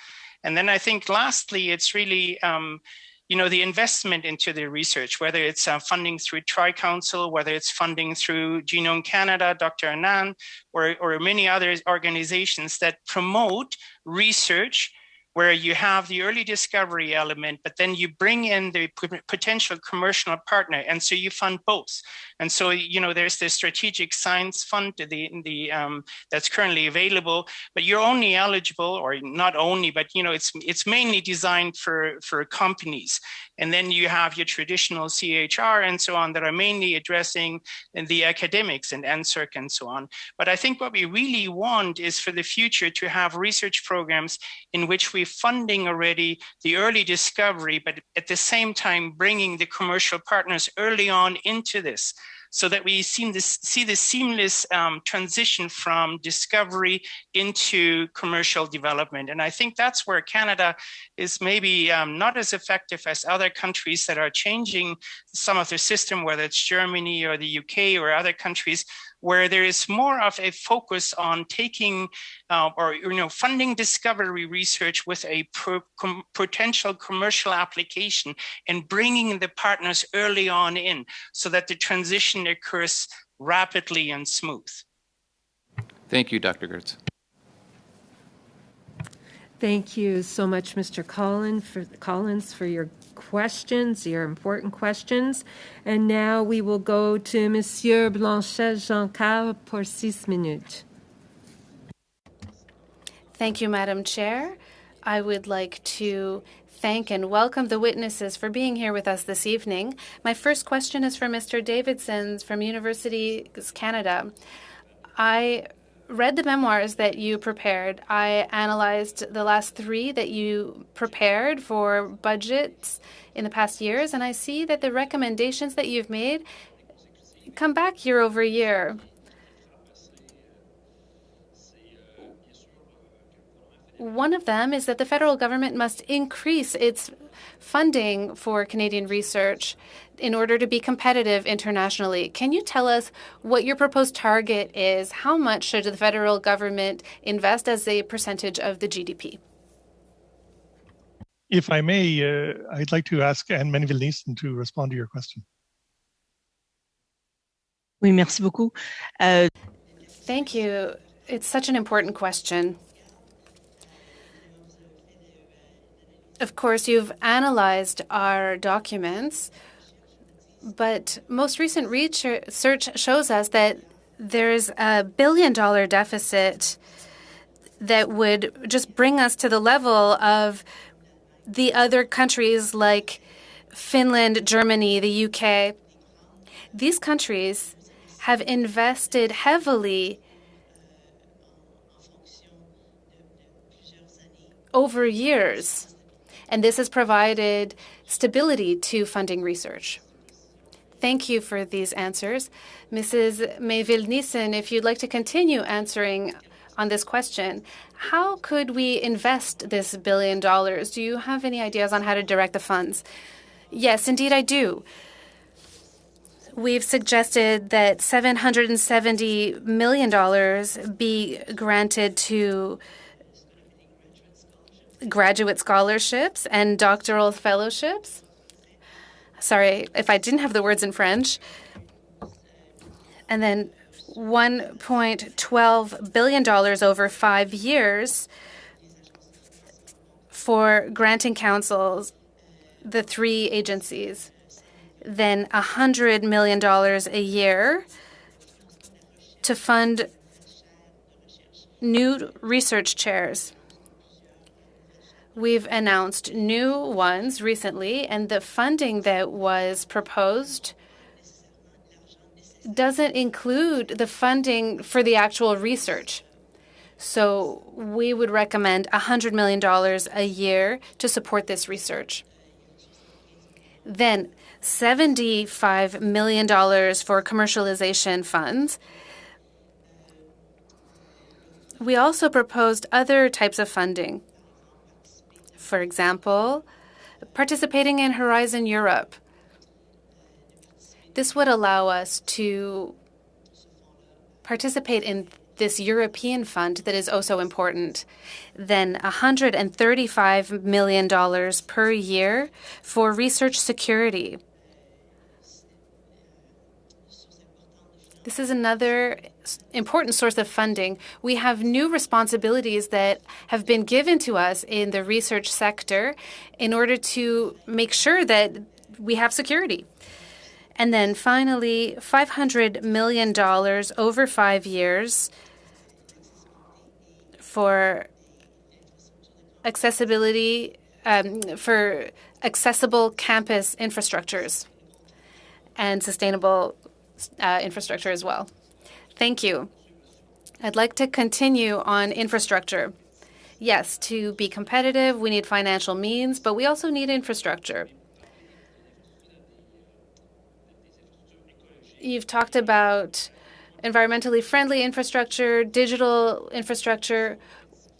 And then I think lastly, it's really, the investment into the research, whether it's funding through Tri-Council, whether it's funding through Genome Canada, Dr. Anand, or many other organizations that promote research where you have the early discovery element, but then you bring in the potential commercial partner. And so you fund both. And so, there's the strategic science fund, that's currently available, but you're only eligible, or not only, but, it's mainly designed for companies. And then you have your traditional CHR and so on that are mainly addressing the academics and NSERC and so on. But I think what we really want is for the future to have research programs in which we're funding already the early discovery, but at the same time bringing the commercial partners early on into this. so that we see this seamless transition from discovery into commercial development. And I think that's where Canada is maybe not as effective as other countries that are changing some of their system, whether it's Germany or the UK or other countries, where there is more of a focus on taking funding discovery research with a potential commercial application and bringing the partners early on in so that the transition occurs rapidly and smooth. Thank you, Dr. Gertz. Thank you so much, Mr. Collins, for your questions, your important questions. And now we will go to Monsieur Blanchet-Jean-Carl for 6 minutes. Thank you, Madam Chair. I would like to thank and welcome the witnesses for being here with us this evening. My first question is for Mr. Davidson from Universities Canada. I read the memoirs that you prepared. I analyzed the last 3 that you prepared for budgets in the past years, and I see that the recommendations that you've made come back year over year. One of them is that the federal government must increase its funding for Canadian research in order to be competitive internationally. Can you tell us what your proposed target is? How much should the federal government invest as a percentage of the GDP? If I may, I'd like to ask Anne Menville-Nissen to respond to your question. Oui, merci beaucoup. Thank you. It's such an important question. Of course, you've analyzed our documents, but most recent research shows us that there's a $1 billion deficit that would just bring us to the level of the other countries like Finland, Germany, the UK. These countries have invested heavily over years, and this has provided stability to funding research. Thank you for these answers. Mrs. Menville-Nissen, if you'd like to continue answering on this question, how could we invest this $1 billion? Do you have any ideas on how to direct the funds? Yes, indeed I do. We've suggested that $770 million be granted to graduate scholarships and doctoral fellowships. Sorry if I didn't have the words in French. And then $1.12 billion over 5 years for granting councils, the 3 agencies. Then $100 million a year to fund new research chairs. We've announced new ones recently, and the funding that was proposed doesn't include the funding for the actual research. So we would recommend $100 million a year to support this research. Then $75 million for commercialization funds. We also proposed other types of funding. For example, participating in Horizon Europe. This would allow us to participate in this European fund that is oh so important. Then $135 million per year for research security. This is another important source of funding. We have new responsibilities that have been given to us in the research sector in order to make sure that we have security. And then finally, $500 million over 5 years for accessibility, for accessible campus infrastructures and sustainable infrastructure as well. Thank you. I'd like to continue on infrastructure. Yes, to be competitive, we need financial means, but we also need infrastructure. You've talked about environmentally friendly infrastructure, digital infrastructure.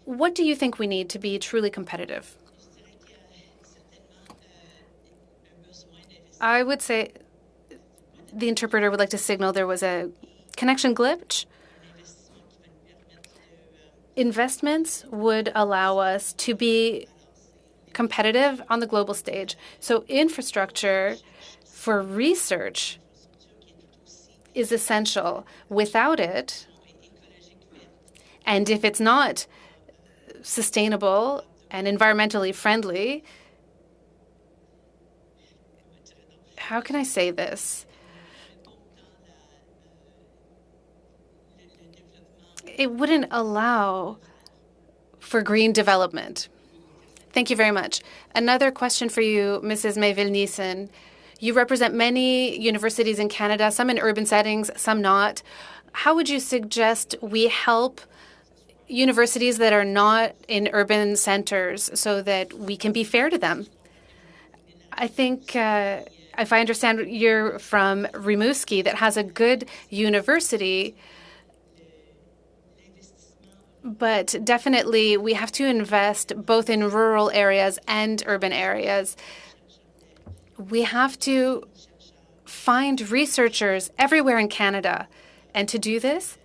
What do you think we need to be truly competitive? I would say the interpreter would like to signal there was a connection glitch. Investments would allow us to be competitive on the global stage. So infrastructure for research is essential. Without it, and if it's not sustainable and environmentally friendly, how can I say this? It wouldn't allow for green development. Thank you very much. Another question for you, Mrs. Mayville-Neeson. You represent many universities in Canada, some in urban settings, some not. How would you suggest we help universities that are not in urban centers so that we can be fair to them? I think, if I understand, you're from Rimouski that has a good university. But definitely, we have to invest both in rural areas and urban areas. We have to find researchers everywhere in Canada. And to do this,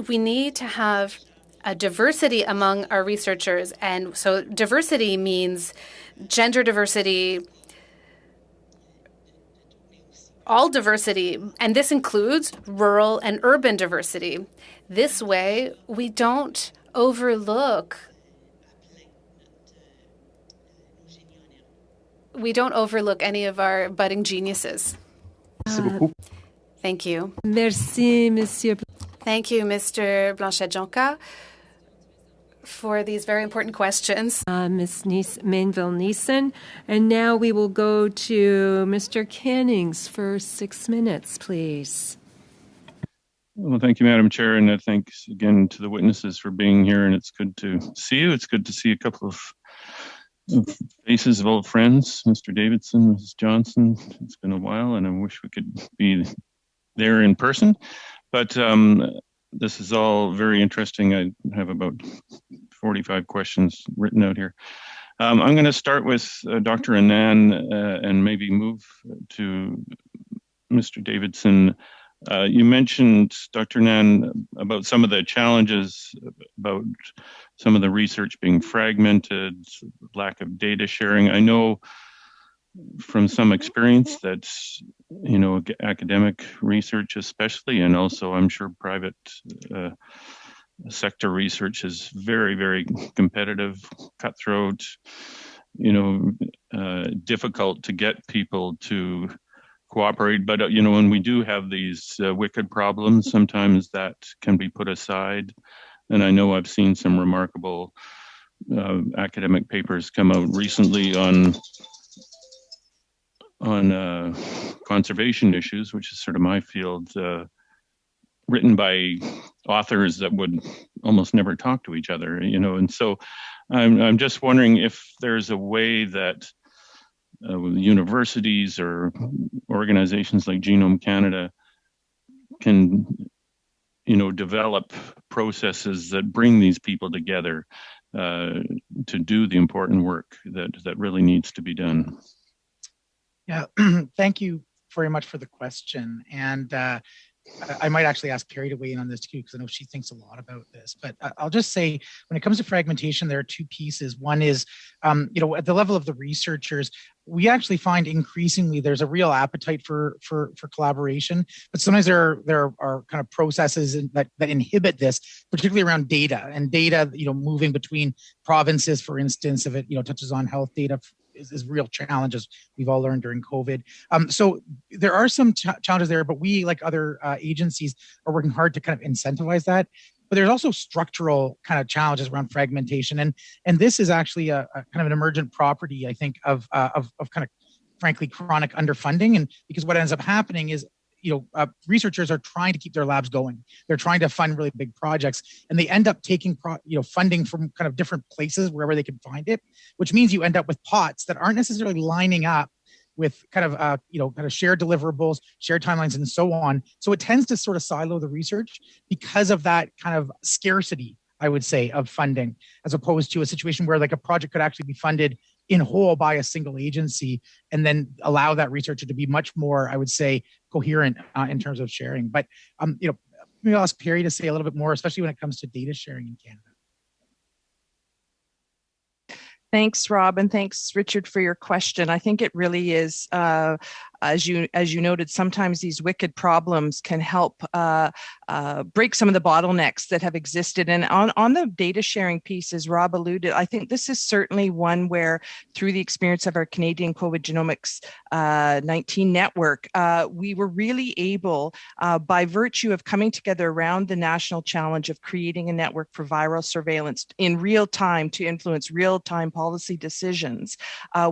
we need to have a diversity among our researchers. And so diversity means gender diversity, all diversity, and this includes rural and urban diversity. This way, we don't overlook any of our budding geniuses. Thank you. Merci, Monsieur. Thank you, Mr. Blanchet-Jonca, for these very important questions. Ms. Mainville-Neeson. And now we will go to Mr. Cannings for 6 minutes, please. Well, thank you, Madam Chair, and thanks again to the witnesses for being here. And it's good to see you. It's good to see a couple of faces of old friends, Mr. Davidson, Mrs. Johnson. It's been a while, and I wish we could be there in person. But this is all very interesting. I have about 45 questions written out here. I'm going to start with Dr. Anand and maybe move to Mr. Davidson. You mentioned, Dr. Anand, about some of the challenges about some of the research being fragmented, lack of data sharing. I know from some experience that, academic research especially, and also I'm sure private sector research is very, very competitive, cutthroat, difficult to get people to cooperate. But, when we do have these wicked problems, sometimes that can be put aside. And I know I've seen some remarkable academic papers come out recently on conservation issues, which is sort of my field, written by authors that would almost never talk to each other, and so I'm just wondering if there's a way that universities or organizations like Genome Canada can, develop processes that bring these people together to do the important work that really needs to be done. Yeah, thank you very much for the question. And I might actually ask Carrie to weigh in on this too, because I know she thinks a lot about this. But I'll just say, when it comes to fragmentation, there are two pieces. One is, at the level of the researchers, we actually find increasingly there's a real appetite for collaboration, but sometimes there are kind of processes that inhibit this, particularly around data and data, moving between provinces, for instance, if it touches on health data. Is real challenges we've all learned during COVID. So there are some challenges there, but we, like other agencies, are working hard to kind of incentivize that. But there's also structural kind of challenges around fragmentation, and this is actually a kind of an emergent property, I think, of kind of, frankly, chronic underfunding. And because what ends up happening is, researchers are trying to keep their labs going. They're trying to fund really big projects, and they end up taking funding from kind of different places wherever they can find it, which means you end up with pots that aren't necessarily lining up with kind of shared deliverables, shared timelines, and so on. So it tends to sort of silo the research because of that kind of scarcity, I would say, of funding, as opposed to a situation where like a project could actually be funded in whole by a single agency and then allow that researcher to be much more, I would say, coherent in terms of sharing. But, maybe I'll ask Perry to say a little bit more, especially when it comes to data sharing in Canada. Thanks, Rob, and thanks, Richard, for your question. I think it really is, as you noted, sometimes these wicked problems can help break some of the bottlenecks that have existed. And on the data sharing piece, as Rob alluded, I think this is certainly one where, through the experience of our Canadian COVID Genomics 19 network, we were really able, by virtue of coming together around the national challenge of creating a network for viral surveillance in real time to influence real-time policy decisions,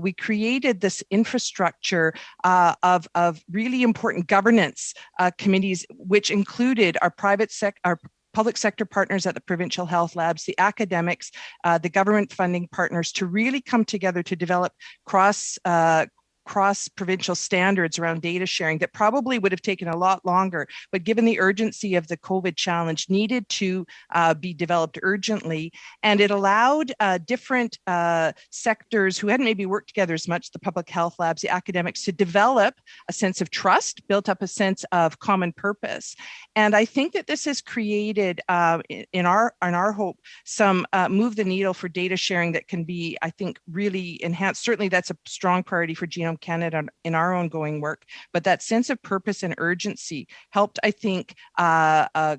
we created this infrastructure of really important governance committees, which included our our public sector partners at the provincial health labs, the academics, the government funding partners, to really come together to develop cross-provincial standards around data sharing that probably would have taken a lot longer, but given the urgency of the COVID challenge, needed to be developed urgently. And it allowed different sectors who hadn't maybe worked together as much, the public health labs, the academics, to develop a sense of trust, built up a sense of common purpose. And I think that this has created, in our hope, some move the needle for data sharing that can be, I think, really enhanced. Certainly that's a strong priority for Genome Canada in our ongoing work, but that sense of purpose and urgency helped, I think,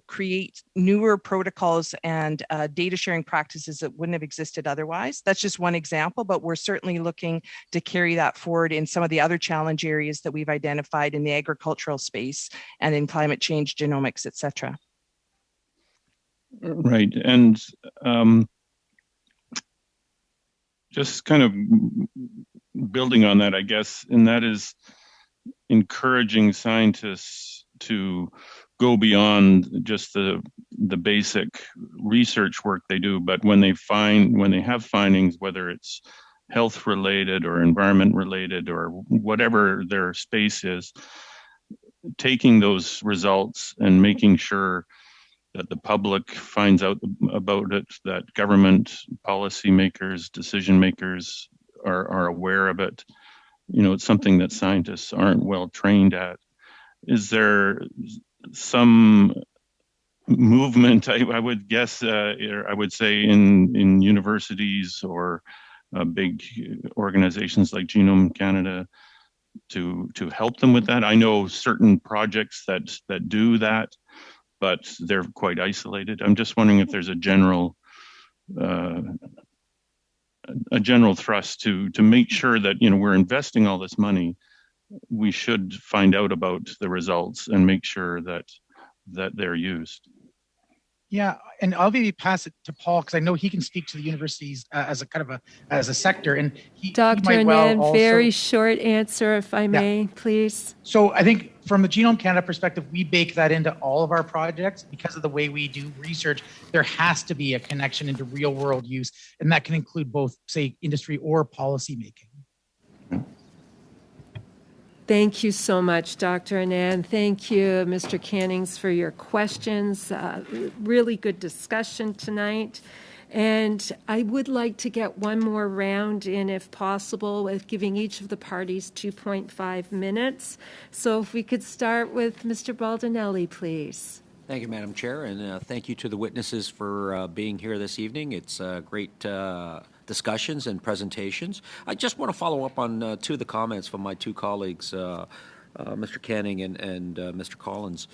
create newer protocols and data sharing practices that wouldn't have existed otherwise. That's just one example, but we're certainly looking to carry that forward in some of the other challenge areas that we've identified in the agricultural space and in climate change, genomics, et cetera. Right, and just kind of building on that, I guess, and that is encouraging scientists to go beyond just the basic research work they do, but when they have findings, whether it's health related or environment related or whatever their space is, taking those results and making sure that the public finds out about it, that government policymakers, decision makers are aware of it. It's something that scientists aren't well trained at. Is there some movement, I would guess, I would say in universities or big organizations like Genome Canada to help them with that? I know certain projects that do that, but they're quite isolated. I'm just wondering if there's a general thrust to make sure that we're investing all this money. We should find out about the results and make sure that they're used. Yeah, and I'll maybe pass it to Paul because I know he can speak to the universities as a kind of as a sector. And Dr. Anand, very short answer, if I may, please. So I think from the Genome Canada perspective, we bake that into all of our projects because of the way we do research. There has to be a connection into real world use, and that can include both, say, industry or policy making. Thank you so much, Dr. Anand. Thank you, Mr. Cannings, for your questions. Really good discussion tonight. And I would like to get one more round in, if possible, with giving each of the parties 2.5 minutes. So if we could start with Mr. Baldinelli, please. Thank you, Madam Chair, and thank you to the witnesses for being here this evening. It's great discussions and presentations. I just want to follow up on two of the comments from my two colleagues, Mr. Canning and Mr. Collins,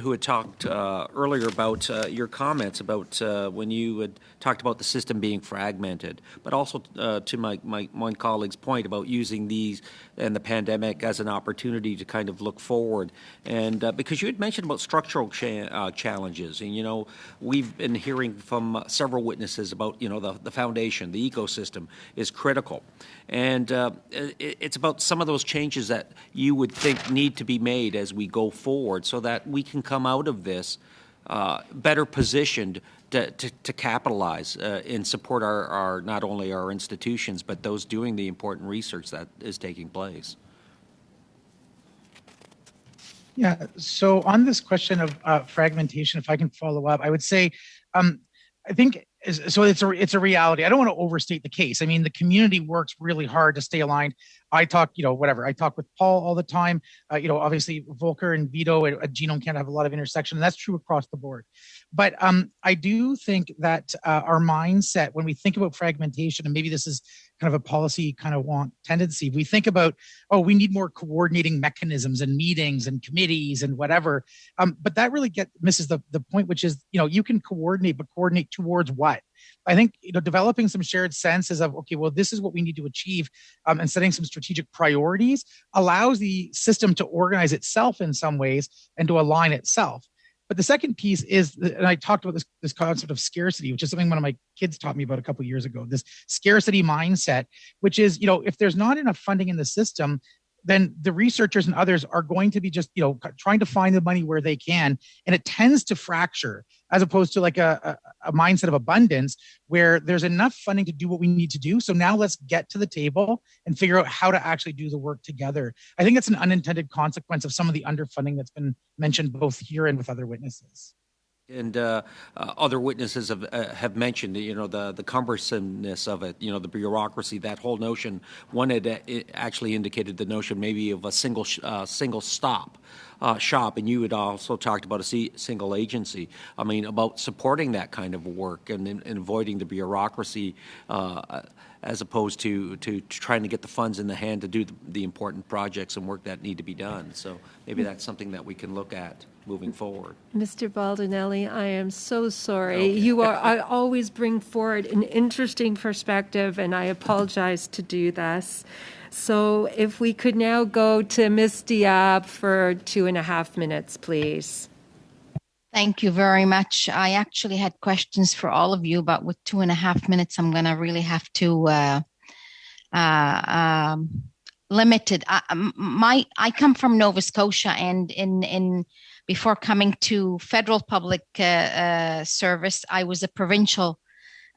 who had talked earlier about your comments about when you had talked about the system being fragmented, but also to my colleague's point about using these and the pandemic as an opportunity to kind of look forward. And because you had mentioned about structural challenges, and we've been hearing from several witnesses about the foundation, the ecosystem is critical, and it's about some of those changes that you would think need to be made as we go forward so that we can come out of this better positioned to capitalize and support our not only our institutions, but those doing the important research that is taking place. Yeah, so on this question of fragmentation, if I can follow up, I would say, I think, so it's a reality. I don't want to overstate the case. I mean, the community works really hard to stay aligned. I talk, I talk with Paul all the time. Obviously Volker and Vito at Genome Canada have a lot of intersection, and that's true across the board. But I do think that our mindset, when we think about fragmentation, and maybe this is kind of a policy kind of want tendency, we think about, we need more coordinating mechanisms and meetings and committees and whatever. But that really misses the point, which is, you can coordinate, but coordinate towards what? I think, developing some shared senses of, okay, well, this is what we need to achieve, and setting some strategic priorities allows the system to organize itself in some ways and to align itself. But the second piece is, and I talked about this concept of scarcity, which is something one of my kids taught me about a couple of years ago, this scarcity mindset, which is, if there's not enough funding in the system, then the researchers and others are going to be just, trying to find the money where they can. And it tends to fracture, as opposed to like a mindset of abundance where there's enough funding to do what we need to do. So now let's get to the table and figure out how to actually do the work together. I think it's an unintended consequence of some of the underfunding that's been mentioned both here and with other witnesses. And other witnesses have mentioned, the cumbersomeness of it, the bureaucracy, that whole notion. One had actually indicated the notion maybe of a single stop shop, and you had also talked about a single agency. I mean, about supporting that kind of work and avoiding the bureaucracy, as opposed to trying to get the funds in the hand to do the important projects and work that need to be done. So maybe that's something that we can look at moving forward. Mr. Baldinelli, I am so sorry. Okay. I always bring forward an interesting perspective, and I apologize to do this. So if we could now go to Ms. Diab for 2.5 minutes, please. Thank you very much. I actually had questions for all of you, but with 2.5 minutes, I'm going to really have to limit it. I come from Nova Scotia, and before coming to federal public service, I was a provincial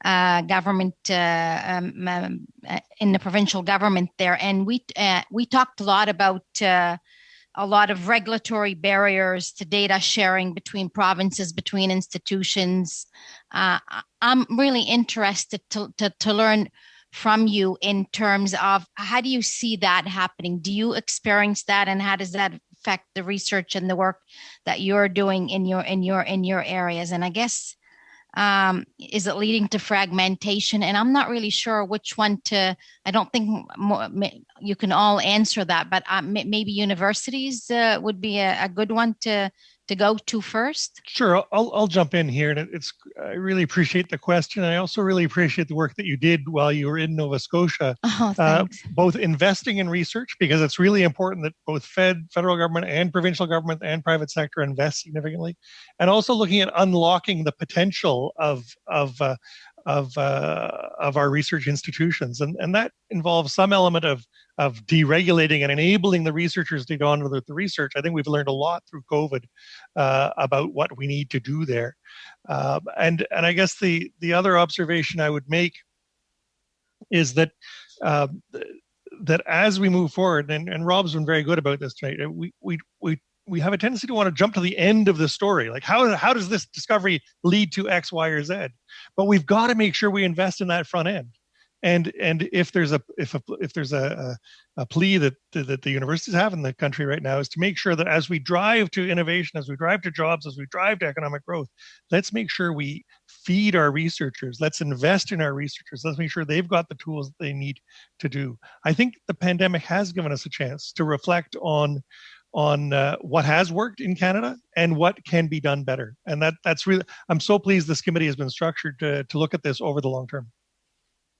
government in the provincial government there, and we talked a lot about a lot of regulatory barriers to data sharing between provinces, between institutions. I'm really interested to learn from you in terms of how do you see that happening? Do you experience that, and how does that affect the research and the work that you're doing in your areas? And I guess, is it leading to fragmentation? And I'm not really sure which one to. I don't think you can all answer that, but maybe universities would be a good one to go to first. Sure, I'll jump in here, and I really appreciate the question. I also really appreciate the work that you did while you were in Nova Scotia, both investing in research, because it's really important that both federal government and provincial government and private sector invest significantly, and also looking at unlocking the potential of our research institutions, and that involves some element of deregulating and enabling the researchers to go on with the research. I think we've learned a lot through COVID about what we need to do there, and I guess the other observation I would make is that that as we move forward, and Rob's been very good about this tonight, we have a tendency to want to jump to the end of the story. Like, how does this discovery lead to X, Y, or Z? But we've got to make sure we invest in that front end. And if there's a plea that the universities have in the country right now, is to make sure that as we drive to innovation, as we drive to jobs, as we drive to economic growth, let's make sure we feed our researchers. Let's invest in our researchers. Let's make sure they've got the tools that they need to do. I think the pandemic has given us a chance to reflect on what has worked in Canada and what can be done better. And that's really, I'm so pleased this committee has been structured to look at this over the long term.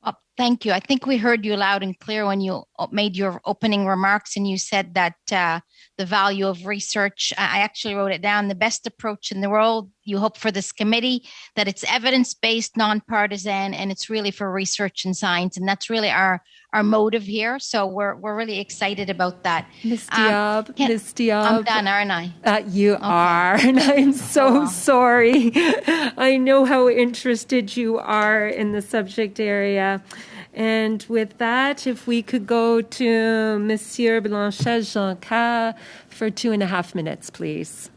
Well, thank you. I think we heard you loud and clear when you made your opening remarks, and you said that the value of research, I actually wrote it down, the best approach in the world. You hope for this committee that it's evidence-based, nonpartisan, and it's really for research and science. And that's really our our motive here. So we're really excited about that. Ms. Diab, Ms. Diab. I'm done, aren't I? You are, and I'm so sorry. I know how interested you are in the subject area. And with that, if we could go to Monsieur Blanchet-Jonca for 2.5 minutes, please.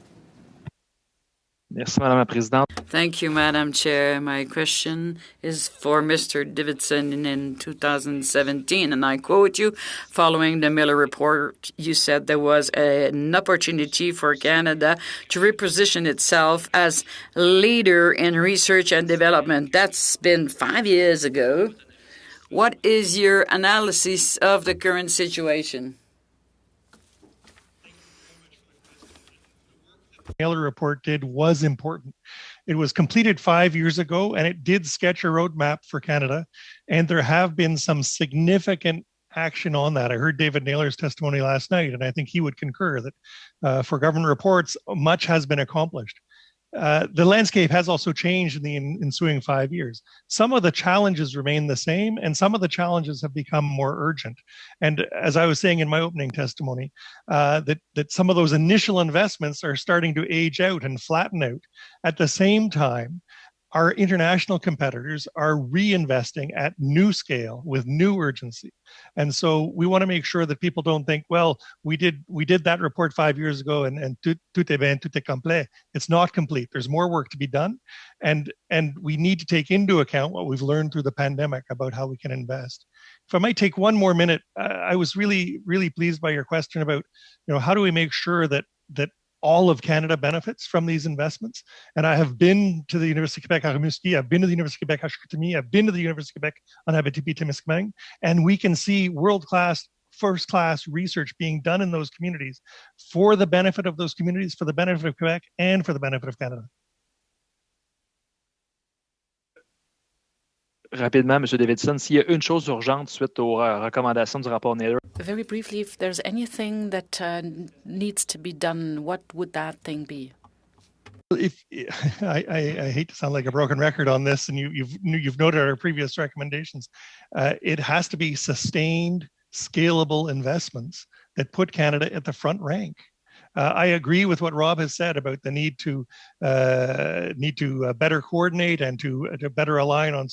Merci, Madame la Présidente. Thank you, Madam Chair. My question is for Mr. Davidson. In 2017, and I quote you, following the Miller report, you said there was an opportunity for Canada to reposition itself as leader in research and development. That's been 5 years ago. What is your analysis of the current situation? Miller report did was important. It was completed 5 years ago, and it did sketch a roadmap for Canada. And there have been some significant action on that. I heard David Naylor's testimony last night, and I think he would concur that for government reports, much has been accomplished. The landscape has also changed in the ensuing 5 years. Some of the challenges remain the same, and some of the challenges have become more urgent. And as I was saying in my opening testimony, that some of those initial investments are starting to age out and flatten out. At the same time, our international competitors are reinvesting at new scale with new urgency. And so we want to make sure that people don't think, well, we did that report 5 years ago and tout est bien, tout est complet. It's not complete. There's more work to be done. And we need to take into account what we've learned through the pandemic about how we can invest. If I might take one more minute, I was really, really pleased by your question about, how do we make sure that all of Canada benefits from these investments. And I have been to the University of Quebec à Rimouski, I've been to the University of Quebec à Chicoutimi, I've been to the University of Quebec en Abitibi-Témiscamingue, and we can see world-class, first-class research being done in those communities for the benefit of those communities, for the benefit of Quebec, and for the benefit of Canada. Rapidement, M. Davidson, s'il y a une chose urgente suite aux recommandations du rapport Naylor. Very briefly, if there's anything that needs to be done, what would that thing be? I hate to sound like a broken record on this, and you've noted our previous recommendations. It has to be sustained, scalable investments that put Canada at the front rank. I agree with what Rob has said about the need to better coordinate and to better align on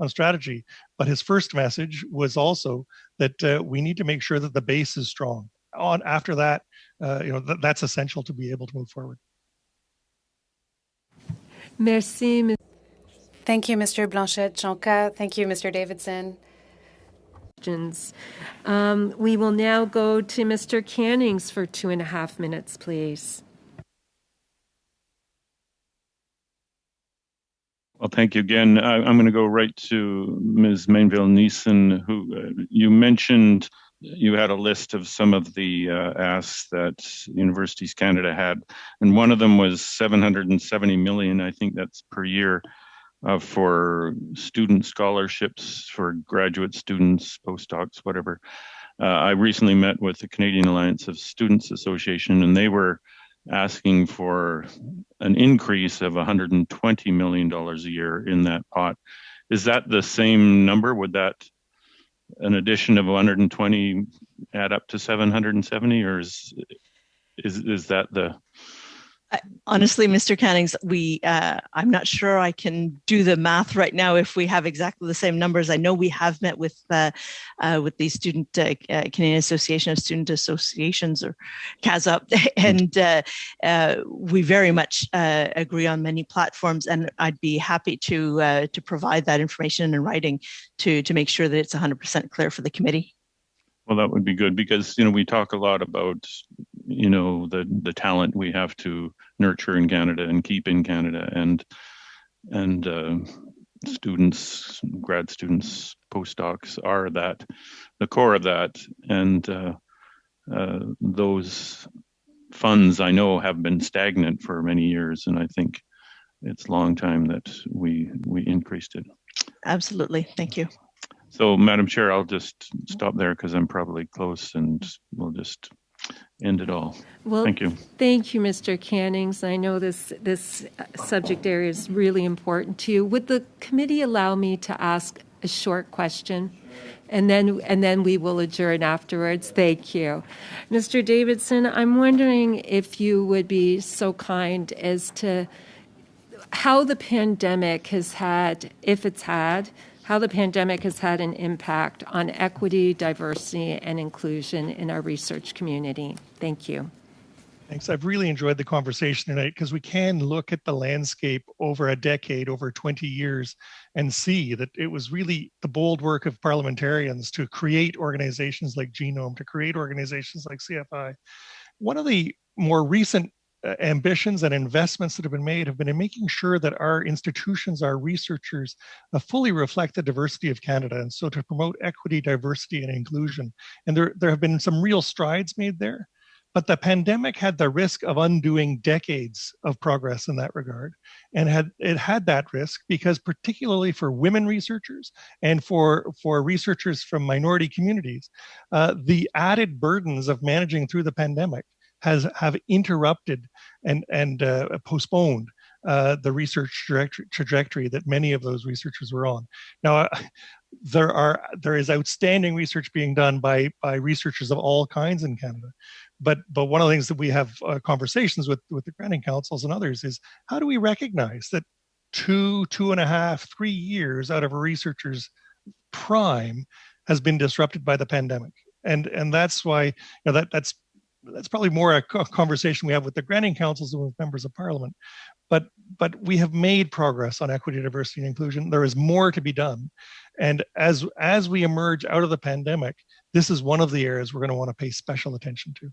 strategy. But his first message was also that we need to make sure that the base is strong. After that, that's essential to be able to move forward. Merci. Thank you, Mr. Blanchet-Jonca. Thank you, Mr. Davidson. We will now go to Mr. Cannings for 2.5 minutes, please. Well, thank you again. I'm going to go right to Ms. Mainville-Neeson, who you mentioned you had a list of some of the asks that Universities Canada had, and one of them was $770 million, I think that's per year, for student scholarships for graduate students, postdocs, whatever. I recently met with the Canadian Alliance of Students Association, and they were asking for an increase of $120 million a year in that pot. Is that the same number? Would that an addition of 120 add up to 770, or is that the... Honestly, Mr. Cannings, I'm not sure I can do the math right now if we have exactly the same numbers. I know we have met with the student Canadian Association of Student Associations, or CASA, and we very much agree on many platforms. And I'd be happy to provide that information in writing to make sure that it's 100% clear for the committee. Well, that would be good, because we talk a lot about the talent we have to nurture in Canada and keep in Canada, and students, grad students, postdocs are the core of that, and those funds I know have been stagnant for many years, and I think it's a long time that we increased it. Absolutely, thank you. So, Madam Chair, I'll just stop there because I'm probably close, and we'll just end it all. Well, thank you. Thank you, Mr. Cannings. I know this subject area is really important to you. Would the committee allow me to ask a short question? and then we will adjourn afterwards. Thank you. Mr. Davidson, I'm wondering if you would be so kind as to how the pandemic has had, if it's had, how the pandemic has had an impact on equity, diversity, and inclusion in our research community. Thank you. Thanks. I've really enjoyed the conversation tonight because we can look at the landscape over a decade, over 20 years, and see that it was really the bold work of parliamentarians to create organizations like Genome, to create organizations like CFI. One of the more recent ambitions and investments that have been made have been in making sure that our institutions, our researchers, fully reflect the diversity of Canada, and so to promote equity, diversity, and inclusion. And there have been some real strides made there. But the pandemic had the risk of undoing decades of progress in that regard. And it had that risk because particularly for women researchers and for researchers from minority communities, the added burdens of managing through the pandemic have interrupted and postponed the research trajectory that many of those researchers were on. Now, there is outstanding research being done by researchers of all kinds in Canada. But one of the things that we have conversations with the granting councils and others is how do we recognize that 2.5, 3 years out of a researcher's prime has been disrupted by the pandemic, and that's why that's probably more a conversation we have with the granting councils and with members of parliament. But we have made progress on equity, diversity, and inclusion. There is more to be done, and as we emerge out of the pandemic, this is one of the areas we're going to want to pay special attention to.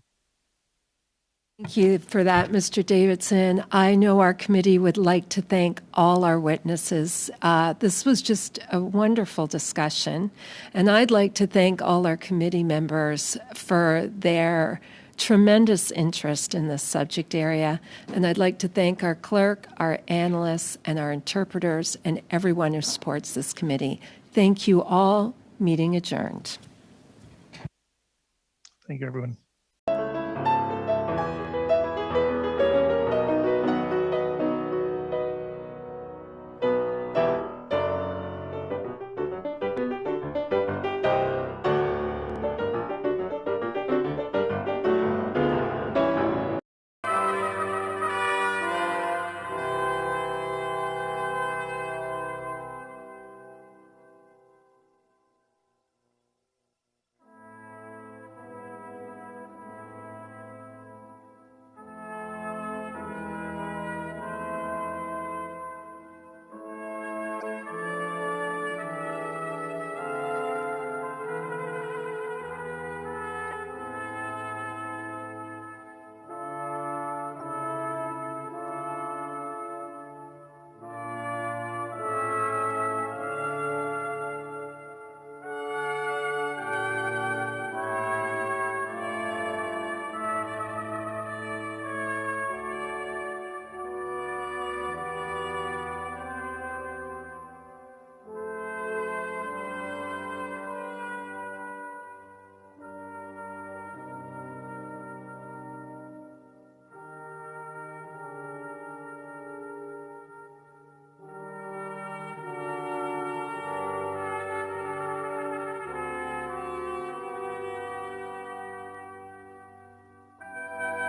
Thank you for that, Mr. Davidson. I know our committee would like to thank all our witnesses. This was just a wonderful discussion, and I'd like to thank all our committee members for their tremendous interest in this subject area, and I'd like to thank our clerk, our analysts, and our interpreters, and everyone who supports this committee. Thank you all. Meeting adjourned. Thank you, everyone.